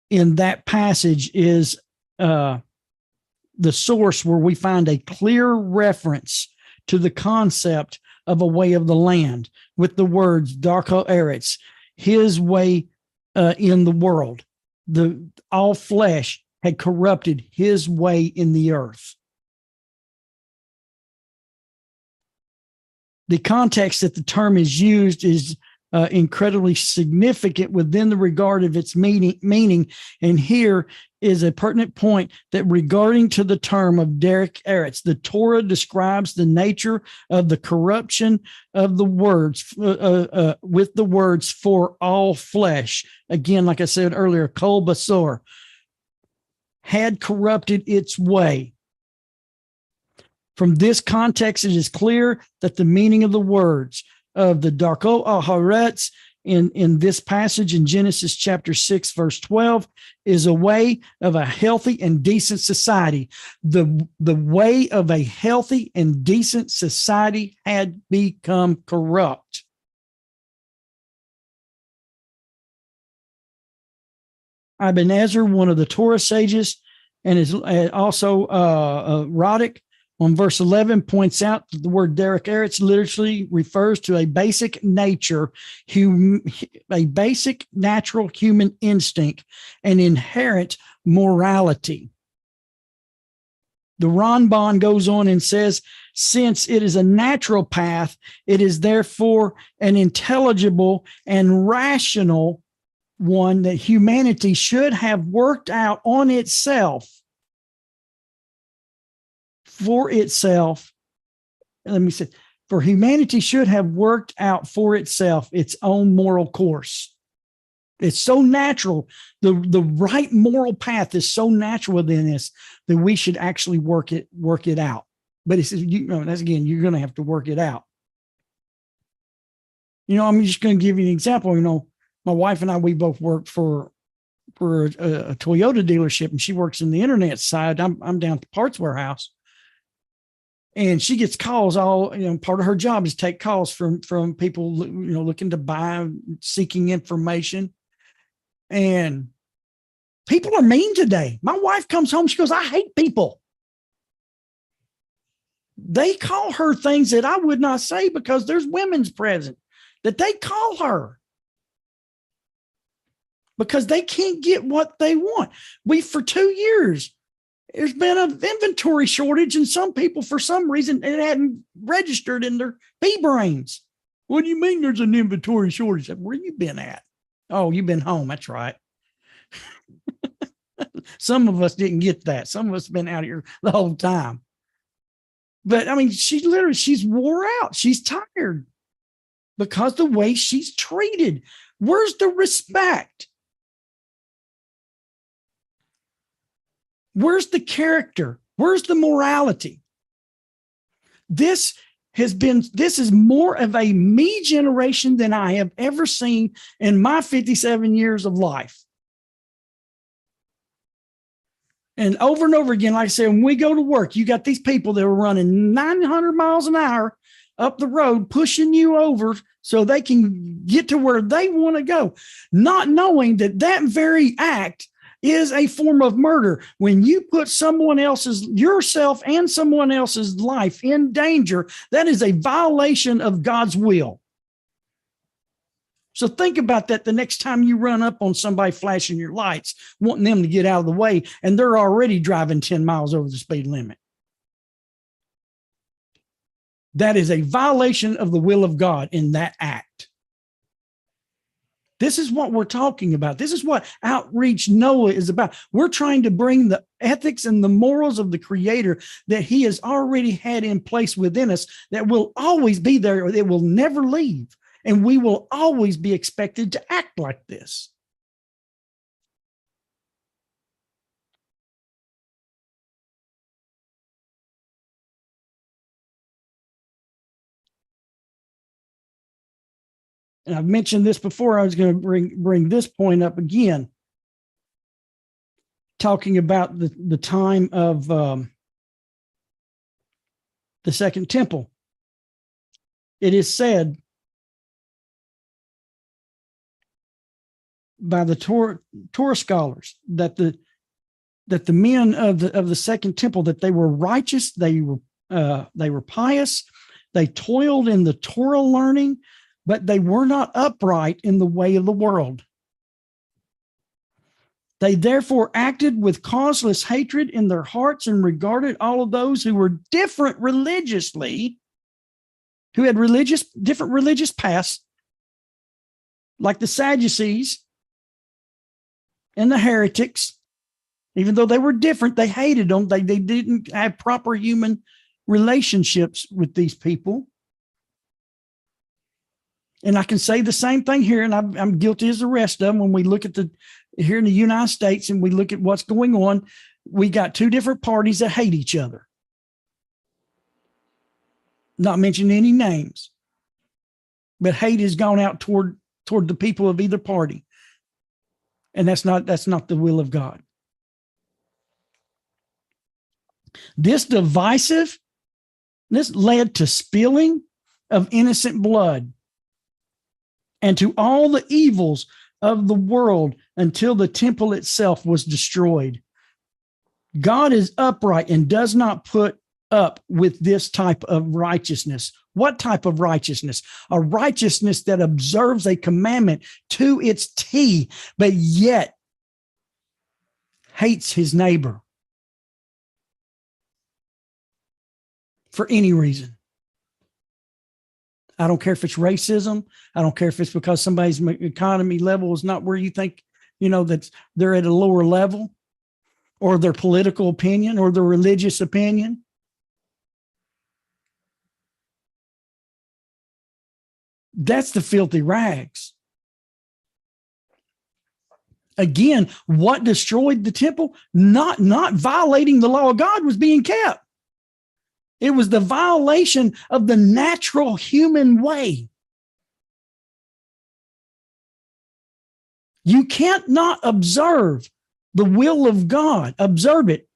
[SPEAKER 2] that passage is the source where we find a clear reference to the concept of a way of the land with the words Derech Eretz, his way in the world. All flesh had corrupted his way in the earth. The context that the term is used is incredibly significant within the regard of its meaning. And here is a pertinent point that regarding to the term of Derech Eretz, the Torah describes the nature of the corruption of the words with the words for all flesh. Again, like I said earlier, kol basor had corrupted its way. From this context, it is clear that the meaning of the words of the Derech Eretz in this passage in Genesis chapter 6, verse 12, is a way of a healthy and decent society. The way of a healthy and decent society had become corrupt. Ibn Ezra, one of the Torah sages, and is also Roddick, on verse 11 points out that the word Derech Eretz literally refers to a basic nature, a basic natural human instinct, and inherent morality. The Ramban goes on and says, since it is a natural path, it is therefore an intelligible and rational one that humanity should have worked out on itself, for itself. Let me say, for humanity should have worked out for itself its own moral course. It's so natural. The right moral path is so natural within us that we should actually work it out. But it's, that's again, you're going to have to work it out. I'm just going to give you an example. My wife and I, we both work for a Toyota dealership, and she works in the internet side. I'm down at the parts warehouse, and she gets calls part of her job is take calls from people, looking to buy, seeking information. And people are mean today. My wife comes home, she goes, I hate people. They call her things that I would not say because there's women's present, that they call her because they can't get what they want. For 2 years, there's been an inventory shortage, and some people, for some reason, it hadn't registered in their pea brains. What do you mean there's an inventory shortage? Where you been at? Oh, you've been home. That's right. Some of us didn't get that. Some of us have been out here the whole time. But I mean, she's wore out. She's tired because the way she's treated. Where's the respect? Where's the character? Where's the morality? This is more of a me generation than I have ever seen in my 57 years of life. And over again, like I said, when we go to work, you got these people that are running 900 miles an hour up the road, pushing you over so they can get to where they want to go, not knowing that very act is a form of murder. When you put yourself and someone else's life in danger, that is a violation of God's will. So think about that the next time you run up on somebody flashing your lights, wanting them to get out of the way, and they're already driving 10 miles over the speed limit. That is a violation of the will of God in that act. This is what we're talking about. This is what Outreach Noah is about. We're trying to bring the ethics and the morals of the Creator that He has already had in place within us, that will always be there. It will never leave. And we will always be expected to act like this. And I've mentioned this before. I was going to bring this point up again, talking about the time of the Second Temple. It is said by the Torah scholars that the men of the Second Temple, that they were righteous, they were pious, they toiled in the Torah learning, but they were not upright in the way of the world. They therefore acted with causeless hatred in their hearts and regarded all of those who were different religiously, who had different religious paths, like the Sadducees and the heretics. Even though they were different, they hated them. They didn't have proper human relationships with these people. And I can say the same thing here, and I'm guilty as the rest of them. When we look at here in the United States and we look at what's going on, we got two different parties that hate each other. Not mentioning any names, but hate has gone out toward the people of either party. And that's not the will of God. This divisiveness led to spilling of innocent blood and to all the evils of the world until the temple itself was destroyed. God is upright and does not put up with this type of righteousness. What type of righteousness? A righteousness that observes a commandment to its T, but yet hates his neighbor for any reason. I don't care if it's racism. I don't care if it's because somebody's economy level is not where you think, that they're at a lower level, or their political opinion or their religious opinion. That's the filthy rags. Again, what destroyed the temple? Not violating the law of God was being kept. It was the violation of the natural human way. You can't not observe the will of God. Observe it.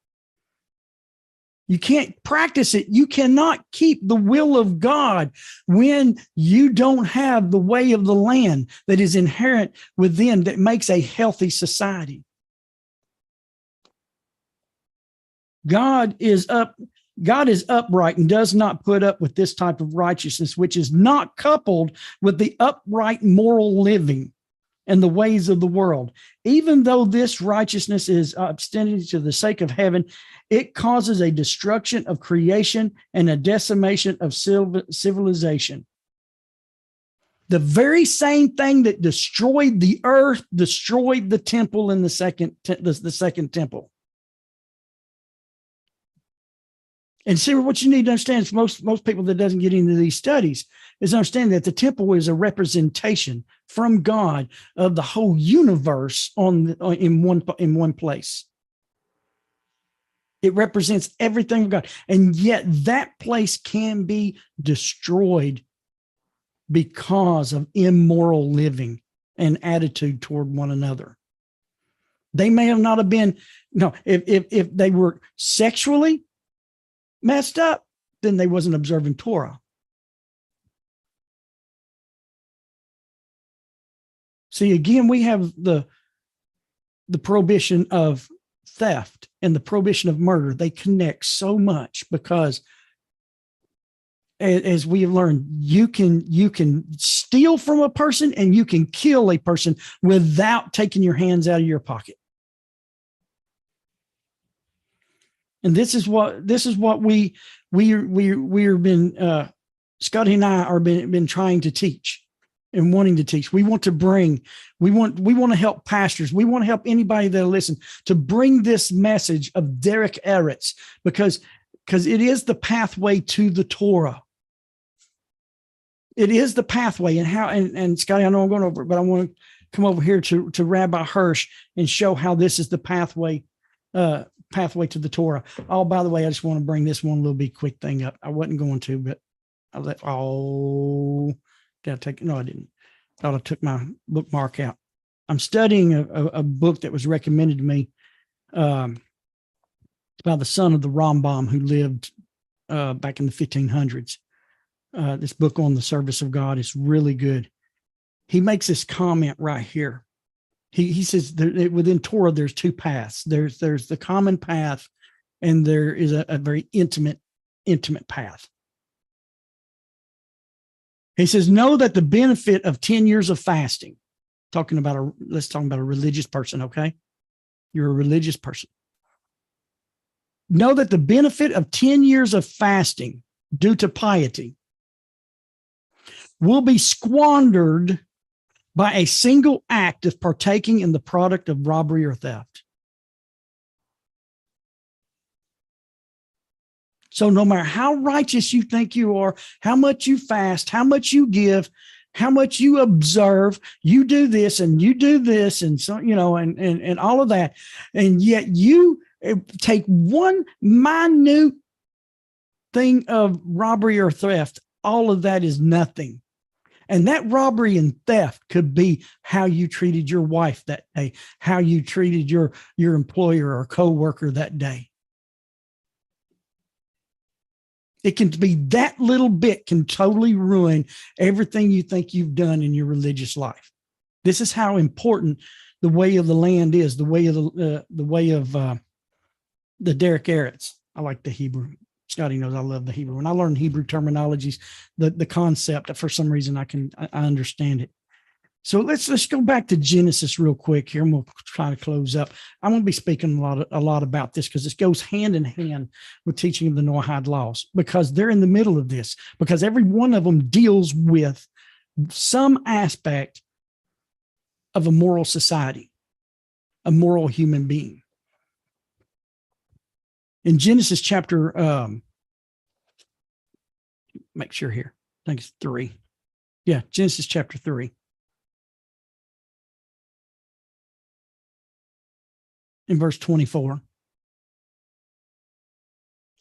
[SPEAKER 2] You can't practice it. You cannot keep the will of God when you don't have the way of the land that is inherent within, that makes a healthy society. God is upright and does not put up with this type of righteousness, which is not coupled with the upright moral living and the ways of the world. Even though this righteousness is abstaining to the sake of heaven, it causes a destruction of creation and a decimation of civilization. The very same thing that destroyed the earth destroyed the temple in the second temple. And see, what you need to understand is most people that doesn't get into these studies is understand that the temple is a representation from God of the whole universe in one place. It represents everything of God. And yet that place can be destroyed because of immoral living and attitude toward one another. They may have not have been, if they were sexually messed up, then they wasn't observing Torah. See, again, we have the prohibition of theft and the prohibition of murder. They connect so much because, as we have learned, you can steal from a person and you can kill a person without taking your hands out of your pocket. And this is what we have been, Scotty and I are been trying to teach and wanting to teach. We want to help pastors. We want to help anybody that listen to bring this message of Derech Eretz because it is the pathway to the Torah. It is the pathway, and Scotty, I know I'm going over it, but I want to come over here to Rabbi Hirsch and show how this is the pathway to the Torah. Oh, by the way, I just want to bring this one little bit quick thing up. I wasn't going to, but did I take? No, I didn't. Thought I took my bookmark out. I'm studying a book that was recommended to me by the son of the Rambam who lived back in the 1500s. This book on the service of God is really good. He makes this comment right here. He says within Torah, there's two paths. There's the common path, and there is a very intimate path. He says, know that the benefit of 10 years of fasting, let's talk about a religious person, okay? You're a religious person. Know that the benefit of 10 years of fasting due to piety will be squandered by a single act of partaking in the product of robbery or theft. So no matter how righteous you think you are, how much you fast, how much you give, how much you observe, you do this and you do this, and so, and all of that. And yet you take one minute thing of robbery or theft, all of that is nothing. And that robbery and theft could be how you treated your wife that day, how you treated your employer or coworker that day. It can be that little bit can totally ruin everything you think you've done in your religious life. This is how important the way of the land is, the way of the Derech Eretz. I like the Hebrew. Scotty knows I love the Hebrew. When I learn Hebrew terminologies, the concept, for some reason, I understand it. So let's go back to Genesis real quick here, and we'll try to close up. I'm going to be speaking a lot about this because this goes hand in hand with teaching of the Noahide laws, because they're in the middle of this, because every one of them deals with some aspect of a moral society, a moral human being. In Genesis chapter, make sure here, I think it's 3. Yeah, Genesis chapter 3. In verse 24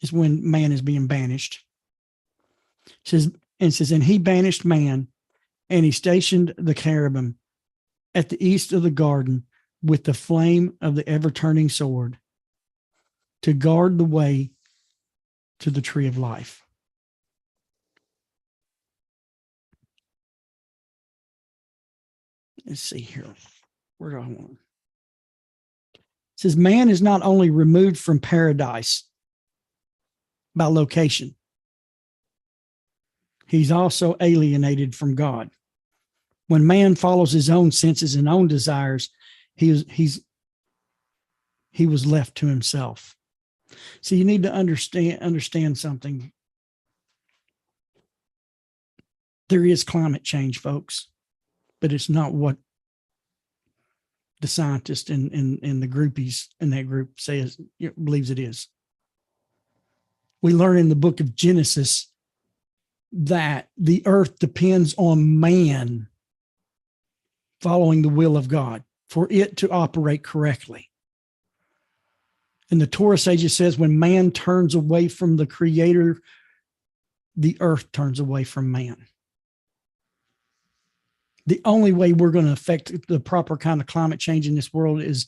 [SPEAKER 2] is when man is being banished. It says, and he banished man, and he stationed the cherubim at the east of the garden with the flame of the ever-turning sword to guard the way to the tree of life. Let's see here. Where do I want? It says, man is not only removed from paradise by location, he's also alienated from God. When man follows his own senses and own desires, he was left to himself. So you need to understand something. There is climate change, folks, but it's not what the scientists and the groupies in that group believes it is. We learn in the book of Genesis that the earth depends on man following the will of God for it to operate correctly. And the Torah sages says when man turns away from the Creator, the earth turns away from man. The only way we're going to affect the proper kind of climate change in this world is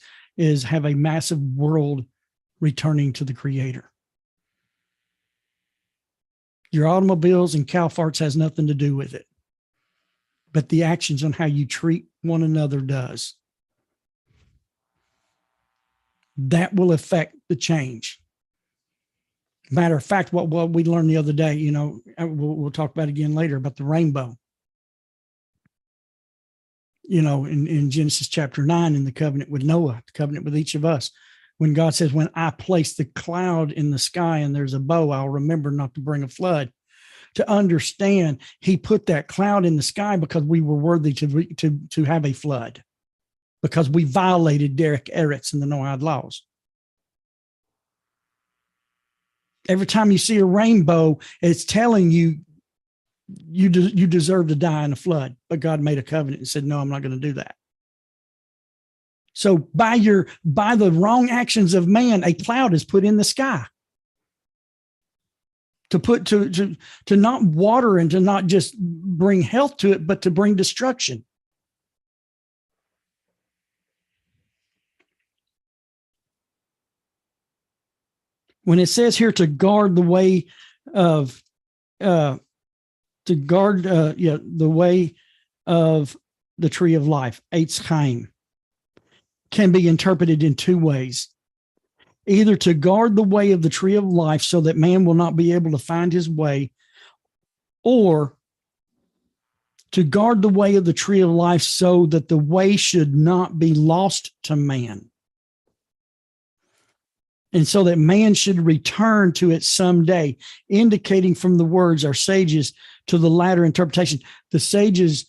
[SPEAKER 2] have a massive world returning to the Creator. Your automobiles and cow farts has nothing to do with it, but the actions on how you treat one another does. That will affect the change. Matter of fact, what we learned the other day, we'll talk about it again later about the rainbow. In Genesis chapter 9, in the covenant with Noah, the covenant with each of us, when God says, when I place the cloud in the sky and there's a bow, I'll remember not to bring a flood. To understand, he put that cloud in the sky because we were worthy to have a flood, because we violated Derech Eretz and the Noahide laws. Every time you see a rainbow, it's telling you you deserve to die in a flood, but God made a covenant and said, no, I'm not going to do that. So by the wrong actions of man, a cloud is put in the sky to not water and to not just bring health to it, but to bring destruction. When it says here to guard the way of the way of the tree of life, Eitz Chaim, can be interpreted in 2 ways. Either to guard the way of the tree of life so that man will not be able to find his way, or to guard the way of the tree of life so that the way should not be lost to man, and so that man should return to it someday, indicating from the words our sages to the latter interpretation. The sages,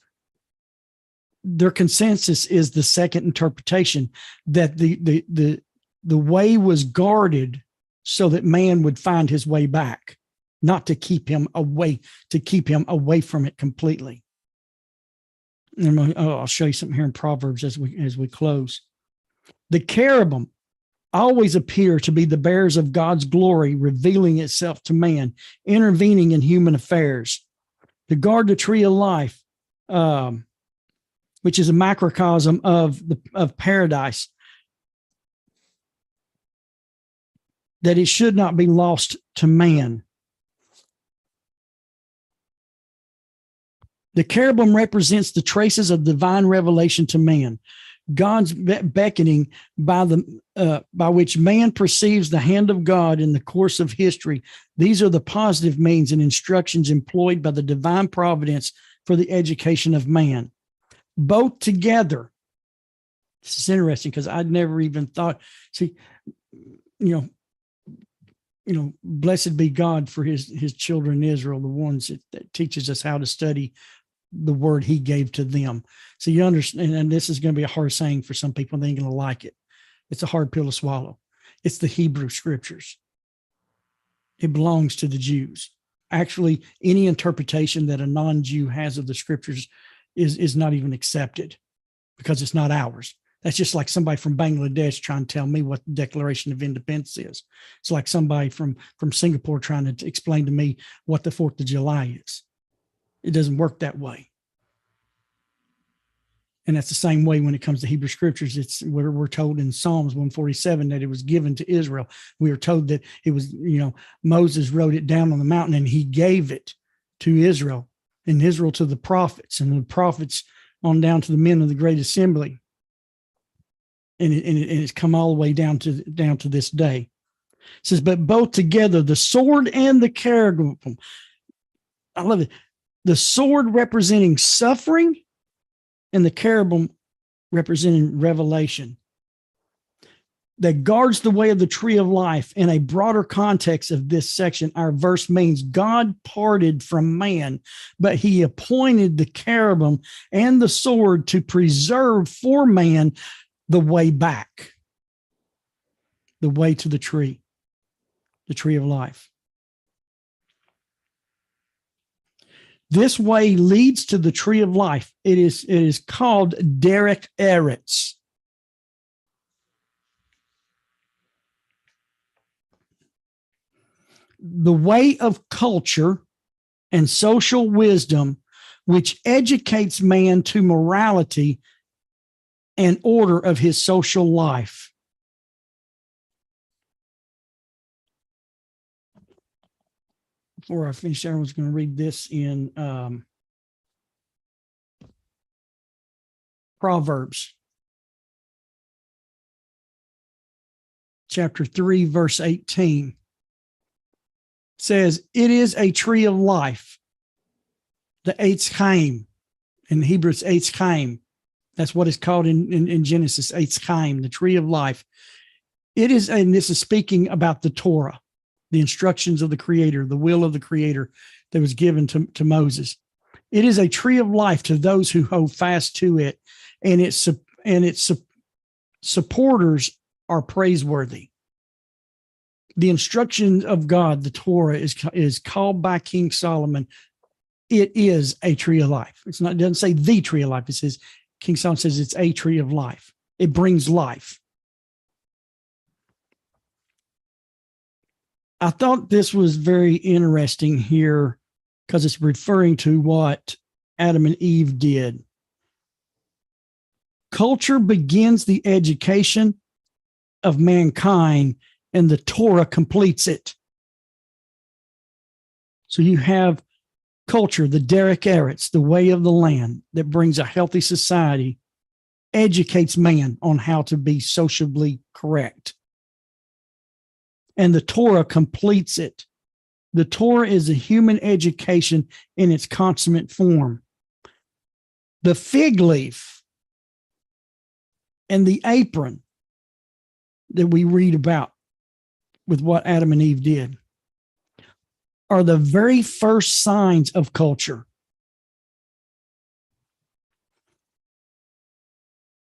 [SPEAKER 2] their consensus is the second interpretation, that the way was guarded so that man would find his way back, not to keep him away from it completely. And I'll show you something here in Proverbs as we close. The cherubim always appear to be the bearers of God's glory, revealing itself to man, intervening in human affairs. To guard the tree of life, which is a macrocosm of paradise, that it should not be lost to man. The cherubim represents the traces of divine revelation to man, God's beckoning by which man perceives the hand of God in the course of history. These are the positive means and instructions employed by the divine providence for the education of man. both together. This is interesting because I'd never even thought, see, blessed be God for his children Israel, the ones that teaches us how to study the word he gave to them. So you understand, and this is going to be a hard saying for some people, they ain't going to like it. It's a hard pill to swallow. It's the Hebrew scriptures. It belongs to the Jews. Actually, any interpretation that a non-Jew has of the scriptures is not even accepted because it's not ours. That's just like somebody from Bangladesh trying to tell me what the Declaration of Independence is. It's like somebody from Singapore trying to explain to me what the 4th of July is. It doesn't work that way. And that's the same way when it comes to Hebrew scriptures. It's where we're told in Psalms 147 that it was given to Israel. We are told that it was, Moses wrote it down on the mountain and he gave it to Israel, and Israel to the prophets, and the prophets on down to the men of the great assembly. And it's come all the way down to this day. It says, but both together, the sword and the cherubim. I love it. The sword representing suffering and the cherubim representing revelation. That guards the way of the tree of life. In a broader context of this section, our verse means God parted from man, but he appointed the cherubim and the sword to preserve for man the way back, the way to the tree of life. This way leads to the tree of life. It is called Derech Eretz. The way of culture and social wisdom, which educates man to morality and order of his social life. Before I finish, I was going to read this in Proverbs chapter 3, verse 18. It says, it is a tree of life, the Eitz Chaim. In Hebrew, it's Eitz Chaim. That's what it's called in Genesis, Eitz Chaim, the tree of life. It is, and this is speaking about the Torah, the instructions of the Creator, the will of the Creator that was given to Moses. It is a tree of life to those who hold fast to it, and its supporters are praiseworthy. The instruction of God, the Torah, is called by King Solomon. It is a tree of life. It doesn't say the tree of life. It says, King Solomon says it's a tree of life. It brings life. I thought this was very interesting here because it's referring to what Adam and Eve did. Culture begins the education of mankind, and the Torah completes it. So you have culture, the Derech Eretz, the way of the land that brings a healthy society, educates man on how to be socially correct. And the Torah completes it. The Torah is a human education in its consummate form. The fig leaf and the apron that we read about with what Adam and Eve did are the very first signs of culture.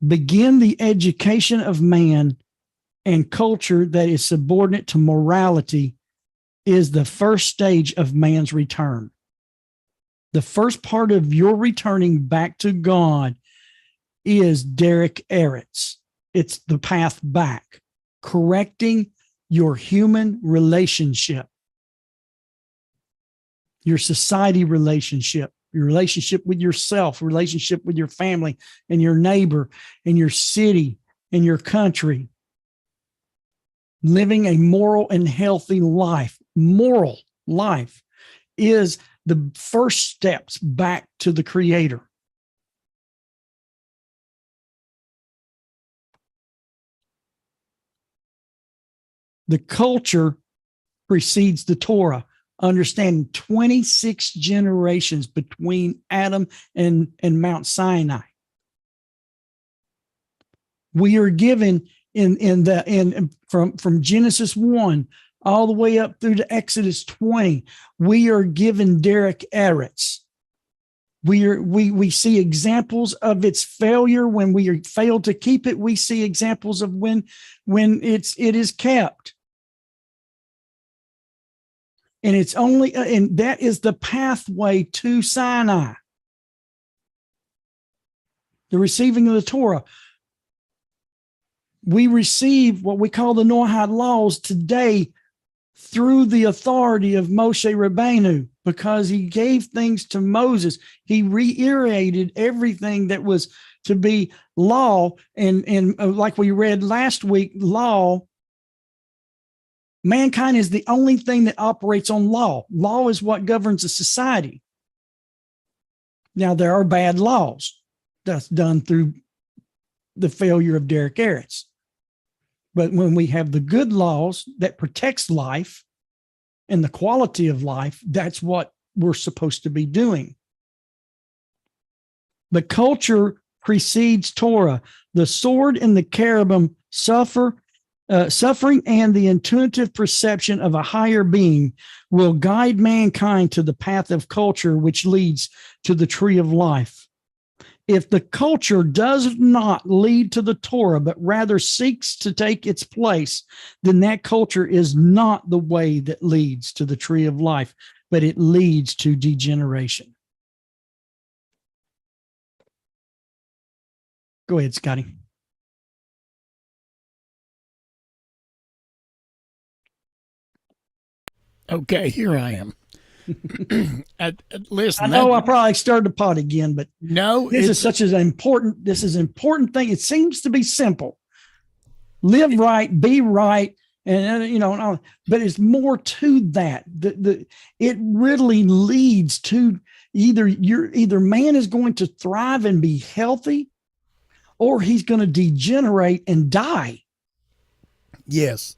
[SPEAKER 2] Begin the education of man, and culture that is subordinate to morality is the first stage of man's return. The first part of your returning back to God is Derech Eretz. It's the path back, correcting your human relationship, your society relationship, your relationship with yourself, relationship with your family and your neighbor and your city and your country. Living a moral and healthy life, moral life, is the first steps back to the Creator. The culture precedes the Torah, understanding 26 generations between Adam and Mount Sinai. We are given from Genesis 1 all the way up through to Exodus 20. We are given Derech Eretz. We see examples of its failure when we fail to keep it. We see examples of when it is kept. And it's only, and that is the pathway to Sinai. The receiving of the Torah. We receive what we call the Noahide laws today through the authority of Moshe Rabbeinu, because he gave things to Moses. He reiterated everything that was to be law. And like we read last week, law, mankind is the only thing that operates on law. Law is what governs a society. Now, there are bad laws. That's done through the failure of Derech Eretz. But when we have the good laws that protects life and the quality of life, that's what we're supposed to be doing. The culture precedes Torah. The sword and the cherubim suffering and the intuitive perception of a higher being will guide mankind to the path of culture, which leads to the tree of life. If the culture does not lead to the Torah, but rather seeks to take its place, then that culture is not the way that leads to the tree of life, but it leads to degeneration. Go ahead, Scotty.
[SPEAKER 1] Okay, here I am. Listen,
[SPEAKER 2] I know I probably started the pot again, but
[SPEAKER 1] no,
[SPEAKER 2] this is such an important thing. It seems to be simple. Live right, be right, and but it's more to that. It really leads to either man is going to thrive and be healthy, or he's going to degenerate and die.
[SPEAKER 1] Yes.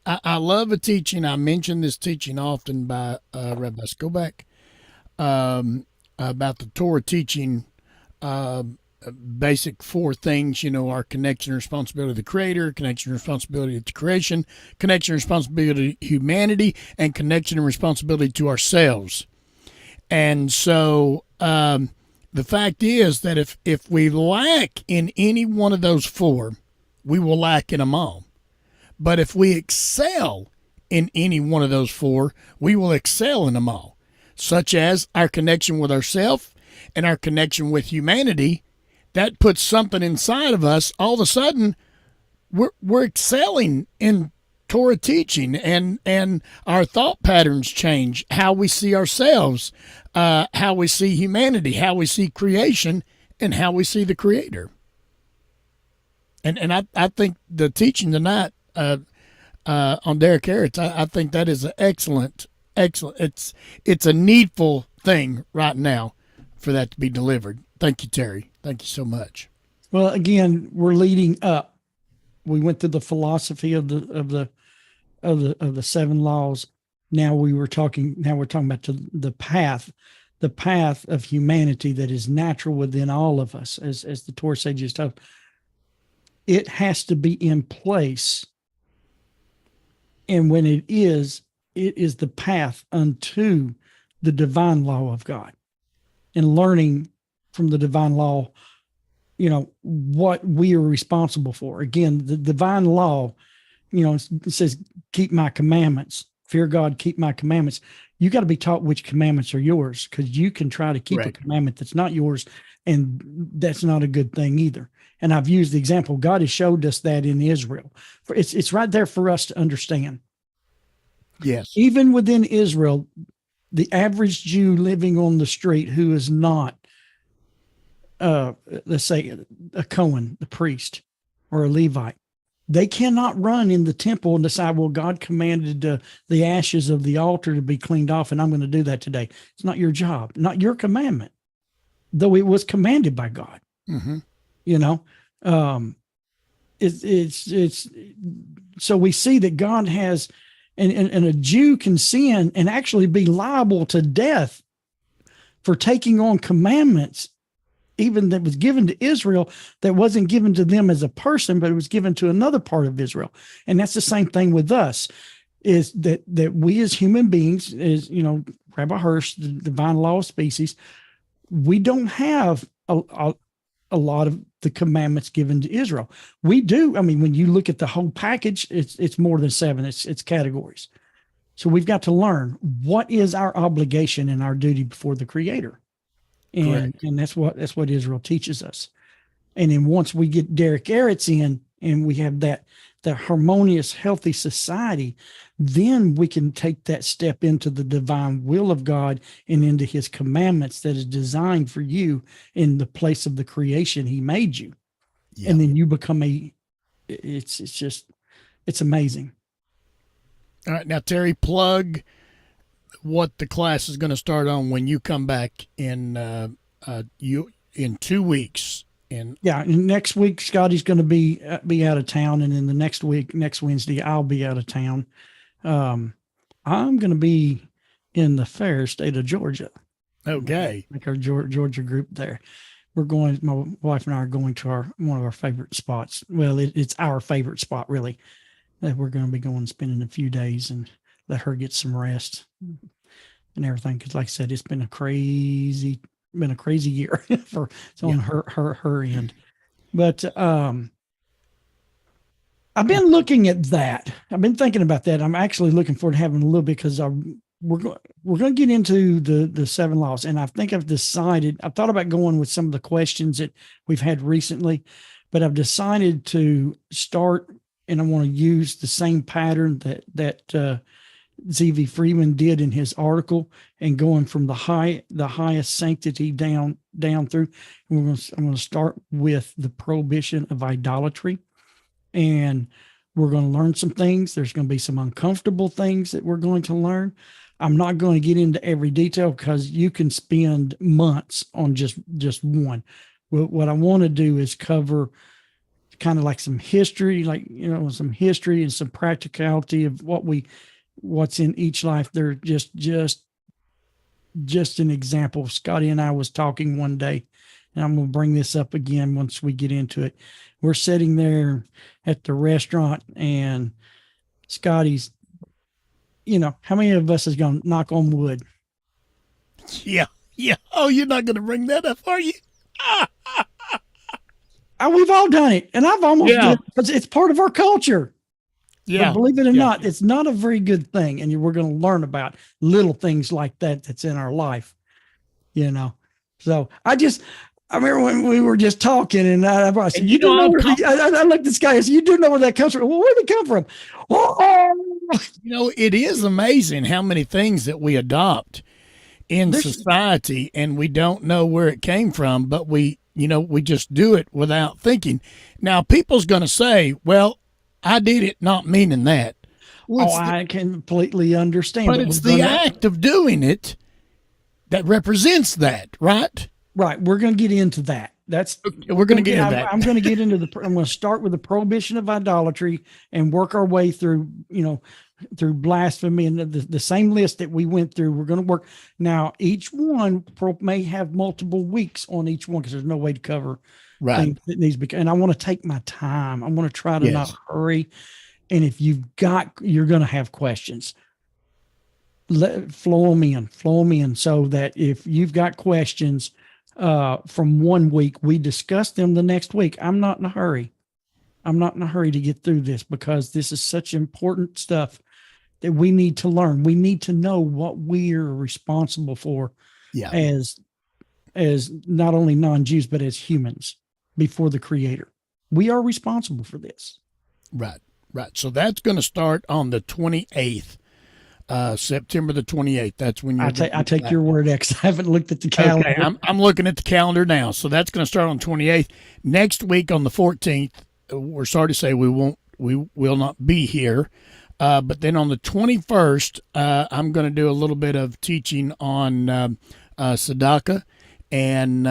[SPEAKER 1] I love a teaching. I mention this teaching often by Rabbi Skobach about the Torah teaching, basic four things, our connection and responsibility to the Creator, connection and responsibility to creation, connection and responsibility to humanity, and connection and responsibility to ourselves. And so the fact is that if we lack in any one of those four, we will lack in them all. But if we excel in any one of those four, we will excel in them all, such as our connection with ourselves and our connection with humanity. That puts something inside of us. All of a sudden, we're excelling in Torah teaching, and our thought patterns change, how we see ourselves, how we see humanity, how we see creation, and how we see the Creator. And I think the teaching tonight on Derech Eretz, I think that is an excellent. It's a needful thing right now for that to be delivered. Thank you, Terry. Thank you so much.
[SPEAKER 2] Well, again, we're leading up. We went through the philosophy of the seven laws. Now we're talking about the path of humanity that is natural within all of us, as the Torah sages tell. It has to be in place. And when it is the path unto the divine law of God, and learning from the divine law, what we are responsible for. Again, the divine law, it says, keep my commandments, fear God, keep my commandments. You got to be taught which commandments are yours, because you can try to keep a commandment that's not yours, and that's not a good thing either. And I've used the example, God has showed us that in Israel. It's right there for us to understand.
[SPEAKER 1] Yes.
[SPEAKER 2] Even within Israel, the average Jew living on the street who is not, let's say, a Cohen, the priest, or a Levite, they cannot run in the temple and decide, well, God commanded the ashes of the altar to be cleaned off, and I'm going to do that today. It's not your job, not your commandment, though it was commanded by God.
[SPEAKER 1] Mm-hmm.
[SPEAKER 2] It's so we see that God has, and a Jew can sin and actually be liable to death for taking on commandments even that was given to Israel that wasn't given to them as a person, but it was given to another part of Israel. And that's the same thing with us, is that we as human beings, is, Rabbi Hirsch, the divine law of species, we don't have a lot of the commandments given to Israel. We do. I mean, when you look at the whole package, it's more than 7. It's categories. So we've got to learn what is our obligation and our duty before the Creator. And that's what Israel teaches us. And then once we get Derech Eretz in and we have that harmonious, healthy society, then we can take that step into the divine will of God and into his commandments that is designed for you in the place of the creation he made you. Yeah. And then you become it's amazing.
[SPEAKER 1] All right. Now, Terry, plug what the class is going to start on when you come back in 2 weeks.
[SPEAKER 2] Next week Scotty's going to be out of town, and then the next Wednesday I'll be out of town. I'm going to be in the fair state of Georgia.
[SPEAKER 1] Okay,
[SPEAKER 2] like our Georgia group there. My wife and I are going to one of our favorite spots. Well, it's our favorite spot, really. That we're going to be going spending a few days and let her get some rest and everything. Because, like I said, it's been a crazy year on her end. But I've been looking at that. I've been thinking about that. I'm actually looking forward to having a little bit, because we're going to get into the 7 laws. And I think I've thought about going with some of the questions that we've had recently, but I've decided to start, and I want to use the same pattern that Z.V. Freeman did in his article, and going from the highest sanctity down through. I'm going to start with the prohibition of idolatry, and we're going to learn some things. There's going to be some uncomfortable things that we're going to learn. I'm not going to get into every detail, because you can spend months on just one. What I want to do is cover kind of like some history, some history and some practicality of what's in each life. They're just an example. Scotty and I was talking one day, and I'm going to bring this up again once we get into it. We're sitting there at the restaurant, and Scotty's, how many of us is going to knock on wood?
[SPEAKER 1] Yeah. Oh, you're not going to bring that up, are you?
[SPEAKER 2] We've all done it, and I've almost done it, because it's part of our culture. Yeah. But believe it or not, it's not a very good thing. And we're going to learn about little things like that's in our life, So I remember when we were just talking, and I said, I looked at this guy and said, you do know where that comes from. Well, where did it come from?
[SPEAKER 1] It is amazing how many things that we adopt in society, and we don't know where it came from, but we just do it without thinking. Now, people's going to say, well, I did it not meaning that.
[SPEAKER 2] I completely understand.
[SPEAKER 1] But it's the act of doing it that represents that, right?
[SPEAKER 2] Right. We're going to get into that.
[SPEAKER 1] We're going to get into that.
[SPEAKER 2] I'm going to get into I'm going to start with the prohibition of idolatry and work our way through, through blasphemy and the same list that we went through. We're going to work. Now, each one may have multiple weeks on each one, because there's no way to cover things that needs to be. And I want to take my time. I want to try to not hurry. And if you're going to have questions, flow them in, so that if you've got questions from one week, we discuss them the next week. I'm not in a hurry. to get through this, because this is such important stuff that we need to learn. We need to know what we are responsible for as not only non-Jews, but as humans before the Creator. We are responsible for this.
[SPEAKER 1] Right. So that's going to start on the 28th, September the 28th. That's when
[SPEAKER 2] I take your word, X. I haven't looked at the calendar.
[SPEAKER 1] Okay, I'm looking at the calendar now. So that's going to start on the 28th. Next week on the 14th, we're sorry to say we will not be here. But then on the 21st, I'm going to do a little bit of teaching on tzedakah, and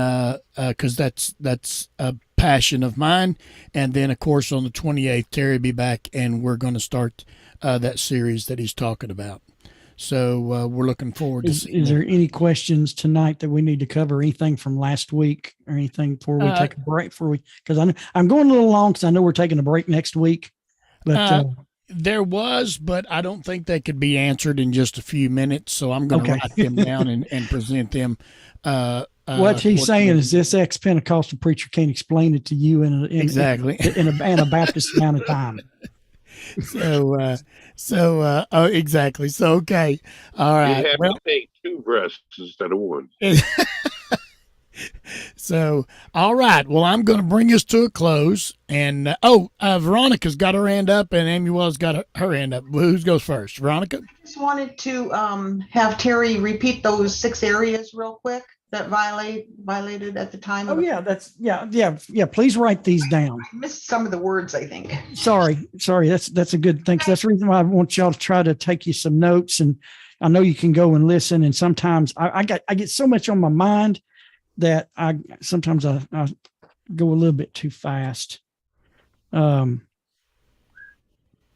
[SPEAKER 1] because that's a passion of mine. And then, of course, on the 28th, Terry will be back, and we're going to start that series that he's talking about. So we're looking forward to seeing
[SPEAKER 2] Is there any questions tonight that we need to cover? Anything from last week or anything before we take a break? Because I'm going a little long because I know we're taking a break next week. But
[SPEAKER 1] there was, but I don't think they could be answered in just a few minutes. So I'm going to write them down and present them.
[SPEAKER 2] What he's saying is this ex-Pentecostal preacher can't explain it to you in a Baptist amount of time.
[SPEAKER 1] Exactly. So, okay. All right.
[SPEAKER 6] You have to take 2 breasts instead of 1.
[SPEAKER 1] So, all right. Well, I'm going to bring us to a close. And, Veronica's got her hand up and Amuel's got her hand up. Who goes first? Veronica?
[SPEAKER 5] I just wanted to have Terry repeat those 6 areas real quick that violated at the time.
[SPEAKER 2] Oh, yeah. Yeah. Please write these down.
[SPEAKER 5] I missed some of the words, I think.
[SPEAKER 2] Sorry. That's a good thing. That's the reason why I want y'all to try to take you some notes. And I know you can go and listen. And sometimes I get so much on my mind that I go a little bit too fast. All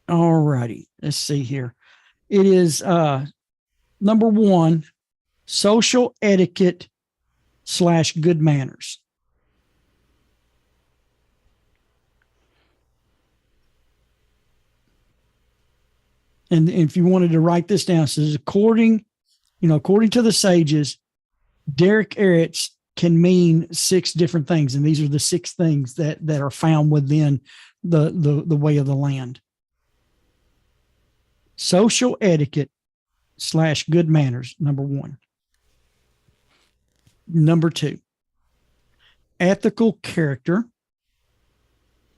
[SPEAKER 2] righty. Let's see here. It is number 1, social etiquette / good manners. And if you wanted to write this down, it says according to the sages, Derech Eretz can mean 6 different things, and these are the 6 things that are found within the way of the land. Social etiquette / good manners, number 1. Number 2, ethical character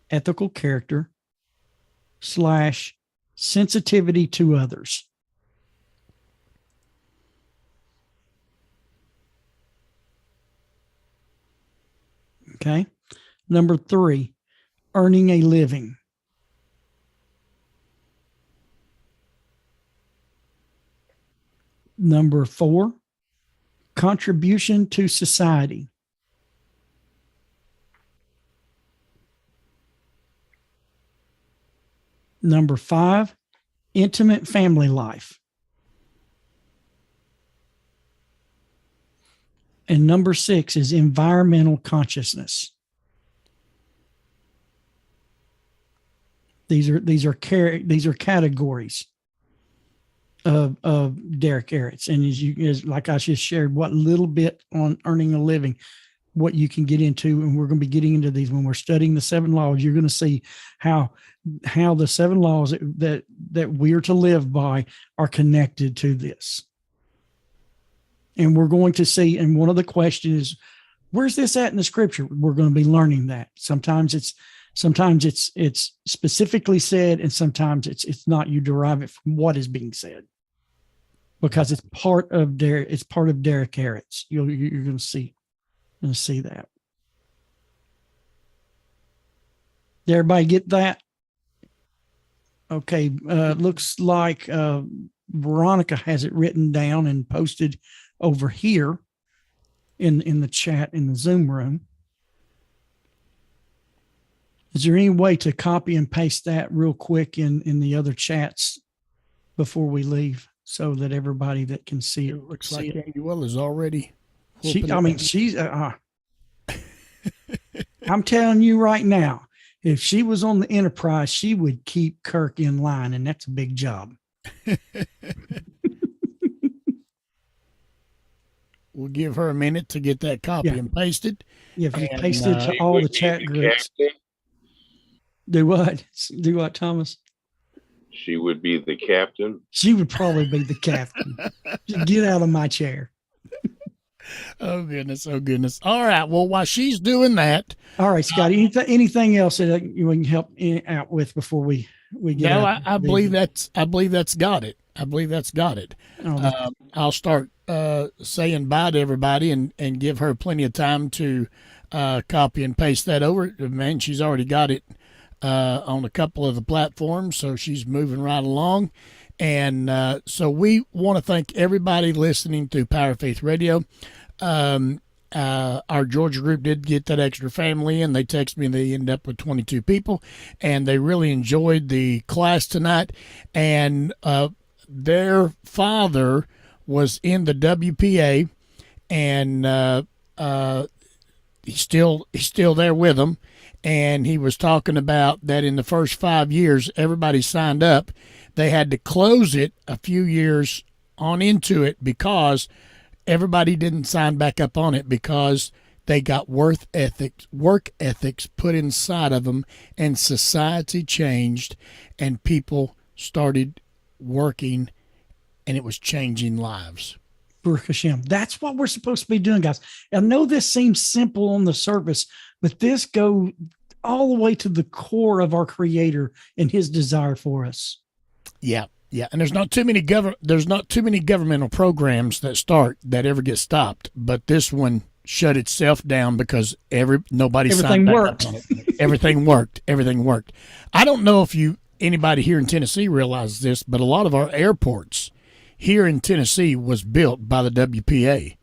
[SPEAKER 2] / sensitivity to others. Okay. Number 3, earning a living. Number 4, contribution to society. Number 5, intimate family life. And number 6 is environmental consciousness. These are categories of Derech Eretz. And as like I just shared, what little bit on earning a living, what you can get into, and we're going to be getting into these when we're studying the 7 laws. You're going to see how the 7 laws that we're to live by are connected to this. And we're going to see, and one of the questions is, where's this at in the scripture? We're going to be learning that. Sometimes it's specifically said, and sometimes it's not. You derive it from what is being said, because it's part of Derech Eretz. You're going to see that. Did everybody get that? Okay. Looks like Veronica has it written down and posted over here in the chat in the Zoom room. Is there any way to copy and paste that real quick in the other chats before we leave, so that everybody that can see it
[SPEAKER 1] looks like Anuel is already.
[SPEAKER 2] She's. I'm telling you right now, if she was on the Enterprise, she would keep Kirk in line, and that's a big job.
[SPEAKER 1] We'll give her a minute to get that copy and pasted.
[SPEAKER 2] Yeah, if you paste it to all the chat groups. Do what? Do what, Thomas?
[SPEAKER 6] She would be the captain.
[SPEAKER 2] She would probably be the captain. Just get out of my chair.
[SPEAKER 1] Oh, goodness. Oh, goodness. All right. Well, while she's doing that.
[SPEAKER 2] All right, Scott, anything else that you can help out with before we get out?
[SPEAKER 1] I believe that's got it. I'll start saying bye to everybody and give her plenty of time to copy and paste that over. Man, she's already got it on a couple of the platforms, so she's moving right along. And so we want to thank everybody listening to Power of Faith Radio. Our Georgia group did get that extra family in. They texted me, they ended up with 22 people, and they really enjoyed the class tonight. And their father was in the WPA, and he's still there with them. And he was talking about that in the first 5 years, everybody signed up. They had to close it a few years on into it because everybody didn't sign back up on it because they got work ethics put inside of them, and society changed, and people started working, and it was changing lives.
[SPEAKER 2] Baruch Hashem. That's what we're supposed to be doing, guys. I know this seems simple on the surface, but this goes all the way to the core of our Creator and His desire for us.
[SPEAKER 1] Yeah, and there's not too many governmental programs that ever get stopped, but this one shut itself down because nobody signed back up on it. Everything worked. I don't know if anybody here in Tennessee realizes this, but a lot of our airports here in Tennessee was built by the WPA.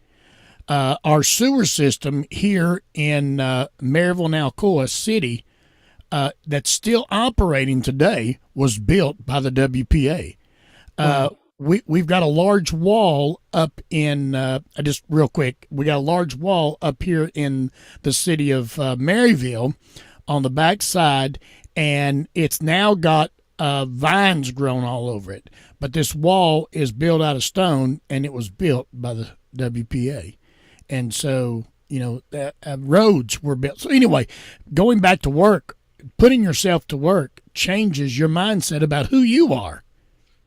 [SPEAKER 1] Our sewer system here in Maryville and Alcoa City, that's still operating today, was built by the WPA. We've got a large wall up in, just real quick, we got a large wall up here in the city of Maryville on the back side, and it's now got vines grown all over it. But this wall is built out of stone, and it was built by the WPA. And so, roads were built. So anyway, going back to work, putting yourself to work changes your mindset about who you are.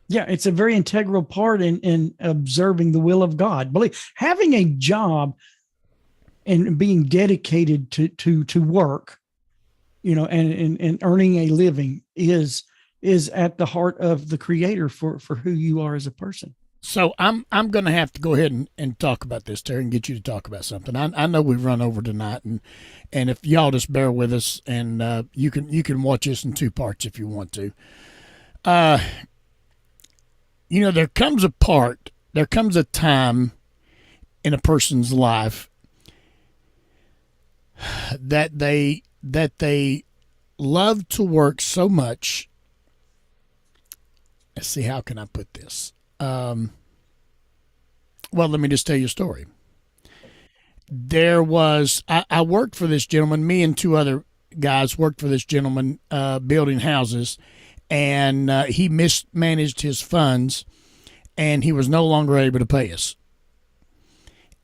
[SPEAKER 2] Yeah, it's a very integral part in observing the will of God. Having a job and being dedicated to work, and earning a living is at the heart of the Creator for who you are as a person.
[SPEAKER 1] So I'm going to have to go ahead and talk about this, Terry, and get you to talk about something. I know we've run over tonight, and if y'all just bear with us, and you can watch this in two parts if you want to. There comes a time in a person's life that they love to work so much. Let's see, how can I put this? Well, let me just tell you a story. I worked for this gentleman, me and two other guys worked for this gentleman building houses, and he mismanaged his funds, and he was no longer able to pay us.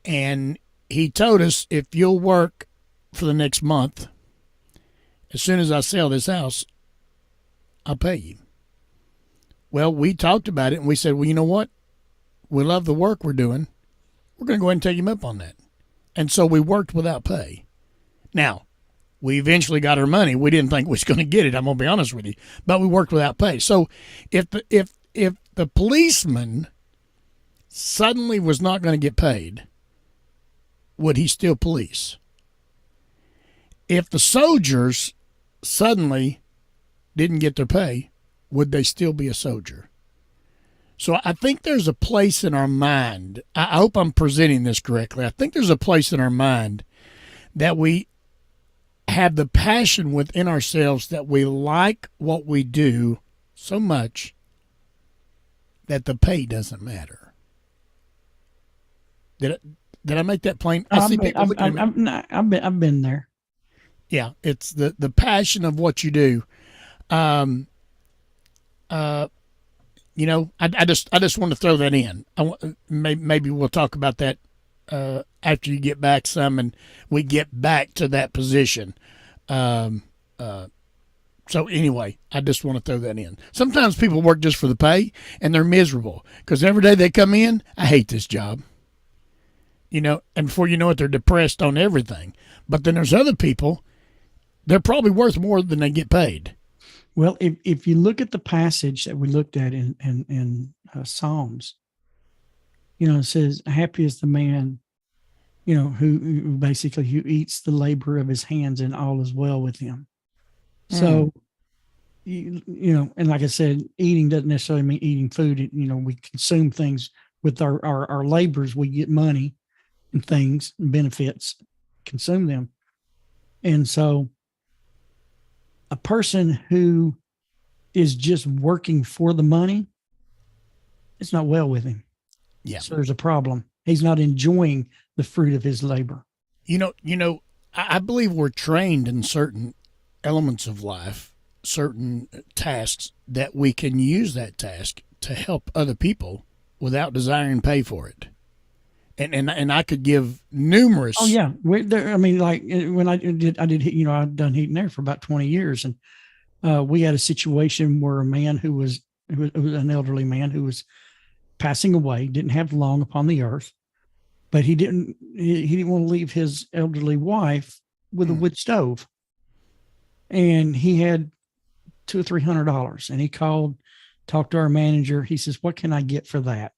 [SPEAKER 1] And he told us, if you'll work for the next month, as soon as I sell this house, I'll pay you. Well, we talked about it, and we said, well, you know what? We love the work we're doing. We're going to go ahead and take him up on that. And so we worked without pay. Now, we eventually got our money. We didn't think we was going to get it, I'm going to be honest with you. But we worked without pay. So if the policeman suddenly was not going to get paid, would he still police? If the soldiers suddenly didn't get their pay, would they still be a soldier? So I think there's a place in our mind. I hope I'm presenting this correctly. I think there's a place in our mind that we have the passion within ourselves that we like what we do so much that the pay doesn't matter. Did I make that plain?
[SPEAKER 2] I've been there.
[SPEAKER 1] Yeah, it's the passion of what you do. I just want to throw that in. Maybe we'll talk about that after you get back some, and we get back to that position. So anyway, I just want to throw that in. Sometimes people work just for the pay, and they're miserable because every day they come in, I hate this job. And before you know it, they're depressed on everything. But then there's other people, they're probably worth more than they get paid.
[SPEAKER 2] Well, if you look at the passage that we looked at in Psalms, it says, happy is the man, who basically who eats the labor of his hands, and all is well with him. So, and like I said, eating doesn't necessarily mean eating food. We consume things with our labors. We get money and things and benefits, consume them. And so a person who is just working for the money it's not well with him.
[SPEAKER 1] Yeah.
[SPEAKER 2] So there's a problem. He's not enjoying the fruit of his labor.
[SPEAKER 1] I believe we're trained in certain elements of life, certain tasks that we can use that task to help other people without desiring pay for it. And I could give numerous.
[SPEAKER 2] Oh yeah. I mean, like when I did, I've done heat and air for about 20 years. And we had a situation where a man who was an elderly man who was passing away, didn't have long upon the earth, but he didn't want to leave his elderly wife with a wood stove. And he had $200 or $300, and he talked to our manager. He says, "What can I get for that?"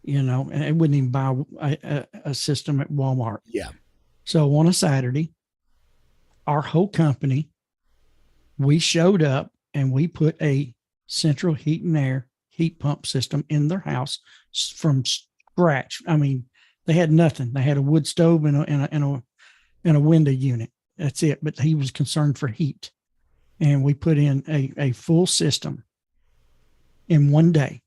[SPEAKER 2] And it wouldn't even buy a system at Walmart.
[SPEAKER 1] Yeah.
[SPEAKER 2] So on a Saturday, our whole company, we showed up and we put a central heat and air heat pump system in their house from scratch. I mean, they had nothing. They had a wood stove and a window unit. That's it. But he was concerned for heat. And we put in a full system in one day.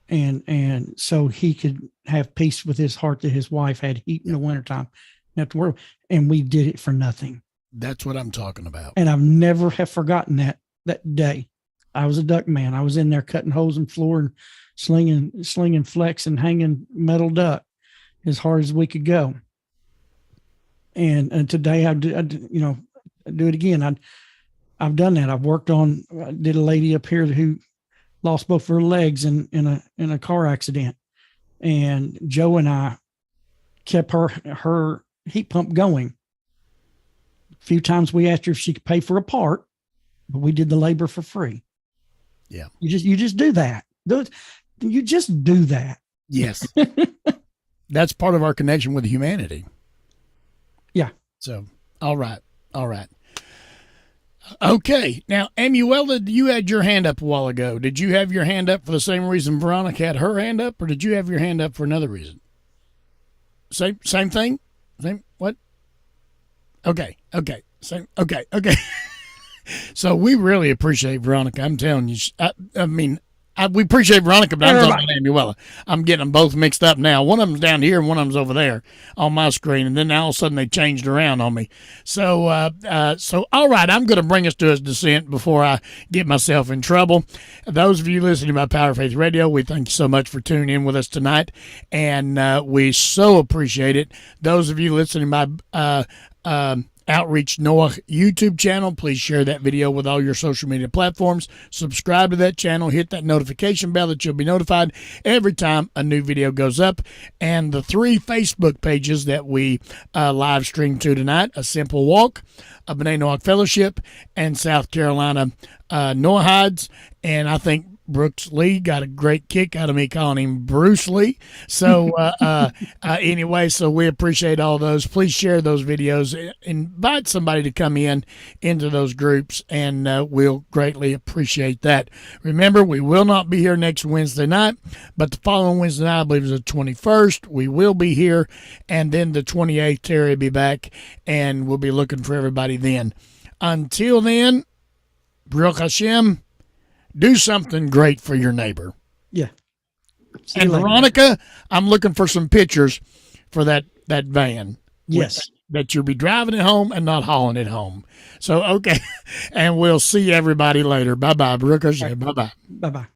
[SPEAKER 2] And so he could have peace with his heart that his wife had heat in the wintertime. Not to worry. And we did it for nothing.
[SPEAKER 1] That's what I'm talking about.
[SPEAKER 2] And I've never have forgotten that day. I was a duck man. I was in there cutting holes in floor and slinging flex and hanging metal duck as hard as we could go. And today I do it again. I've done that. I did a lady up here who lost both her legs in a car accident, and Joe and I kept her heat pump going. A few times we asked her if she could pay for a part, but we did the labor for free.
[SPEAKER 1] Yeah.
[SPEAKER 2] You just do that. You just do that.
[SPEAKER 1] Yes. That's part of our connection with humanity.
[SPEAKER 2] Yeah.
[SPEAKER 1] So, all right. Okay. Now, Amuela, you had your hand up a while ago. Did you have your hand up for the same reason Veronica had her hand up, or did you have your hand up for another reason? Same thing? Same what? Okay. Same. Okay. So we really appreciate Veronica. I'm telling you. We appreciate Veronica, but I'm talking about Amuela. I'm getting them both mixed up now. One of them's down here and one of them's over there on my screen, and then all of a sudden they changed around on me. So all right, I'm going to bring us to a descent before I get myself in trouble. Those of you listening by Power Faith Radio, we thank you so much for tuning in with us tonight, and we so appreciate it. Those of you listening by Outreach Noah YouTube channel, please share that video with all your social media platforms. Subscribe to that channel, hit that notification bell that you'll be notified every time a new video goes up. And the 3 Facebook pages that we live stream to tonight: A Simple Walk, a B'nai Noach Fellowship, and South Carolina Noahides. And I think Brooks Lee got a great kick out of me calling him Bruce Lee. So anyway, so we appreciate all those. Please share those videos. Invite somebody to come into those groups, and we'll greatly appreciate that. Remember, we will not be here next Wednesday night, but the following Wednesday night, I believe, is the 21st. We will be here, and then the 28th, Terry will be back, and we'll be looking for everybody then. Until then, Baruch Hashem, do something great for your neighbor.
[SPEAKER 2] Yeah.
[SPEAKER 1] And Veronica, I'm looking for some pictures for that van.
[SPEAKER 2] Yes.
[SPEAKER 1] That you'll be driving it home and not hauling it home. So, okay. And we'll see everybody later. Bye-bye. Baruch Hashem. Bye-bye.
[SPEAKER 2] Bye-bye.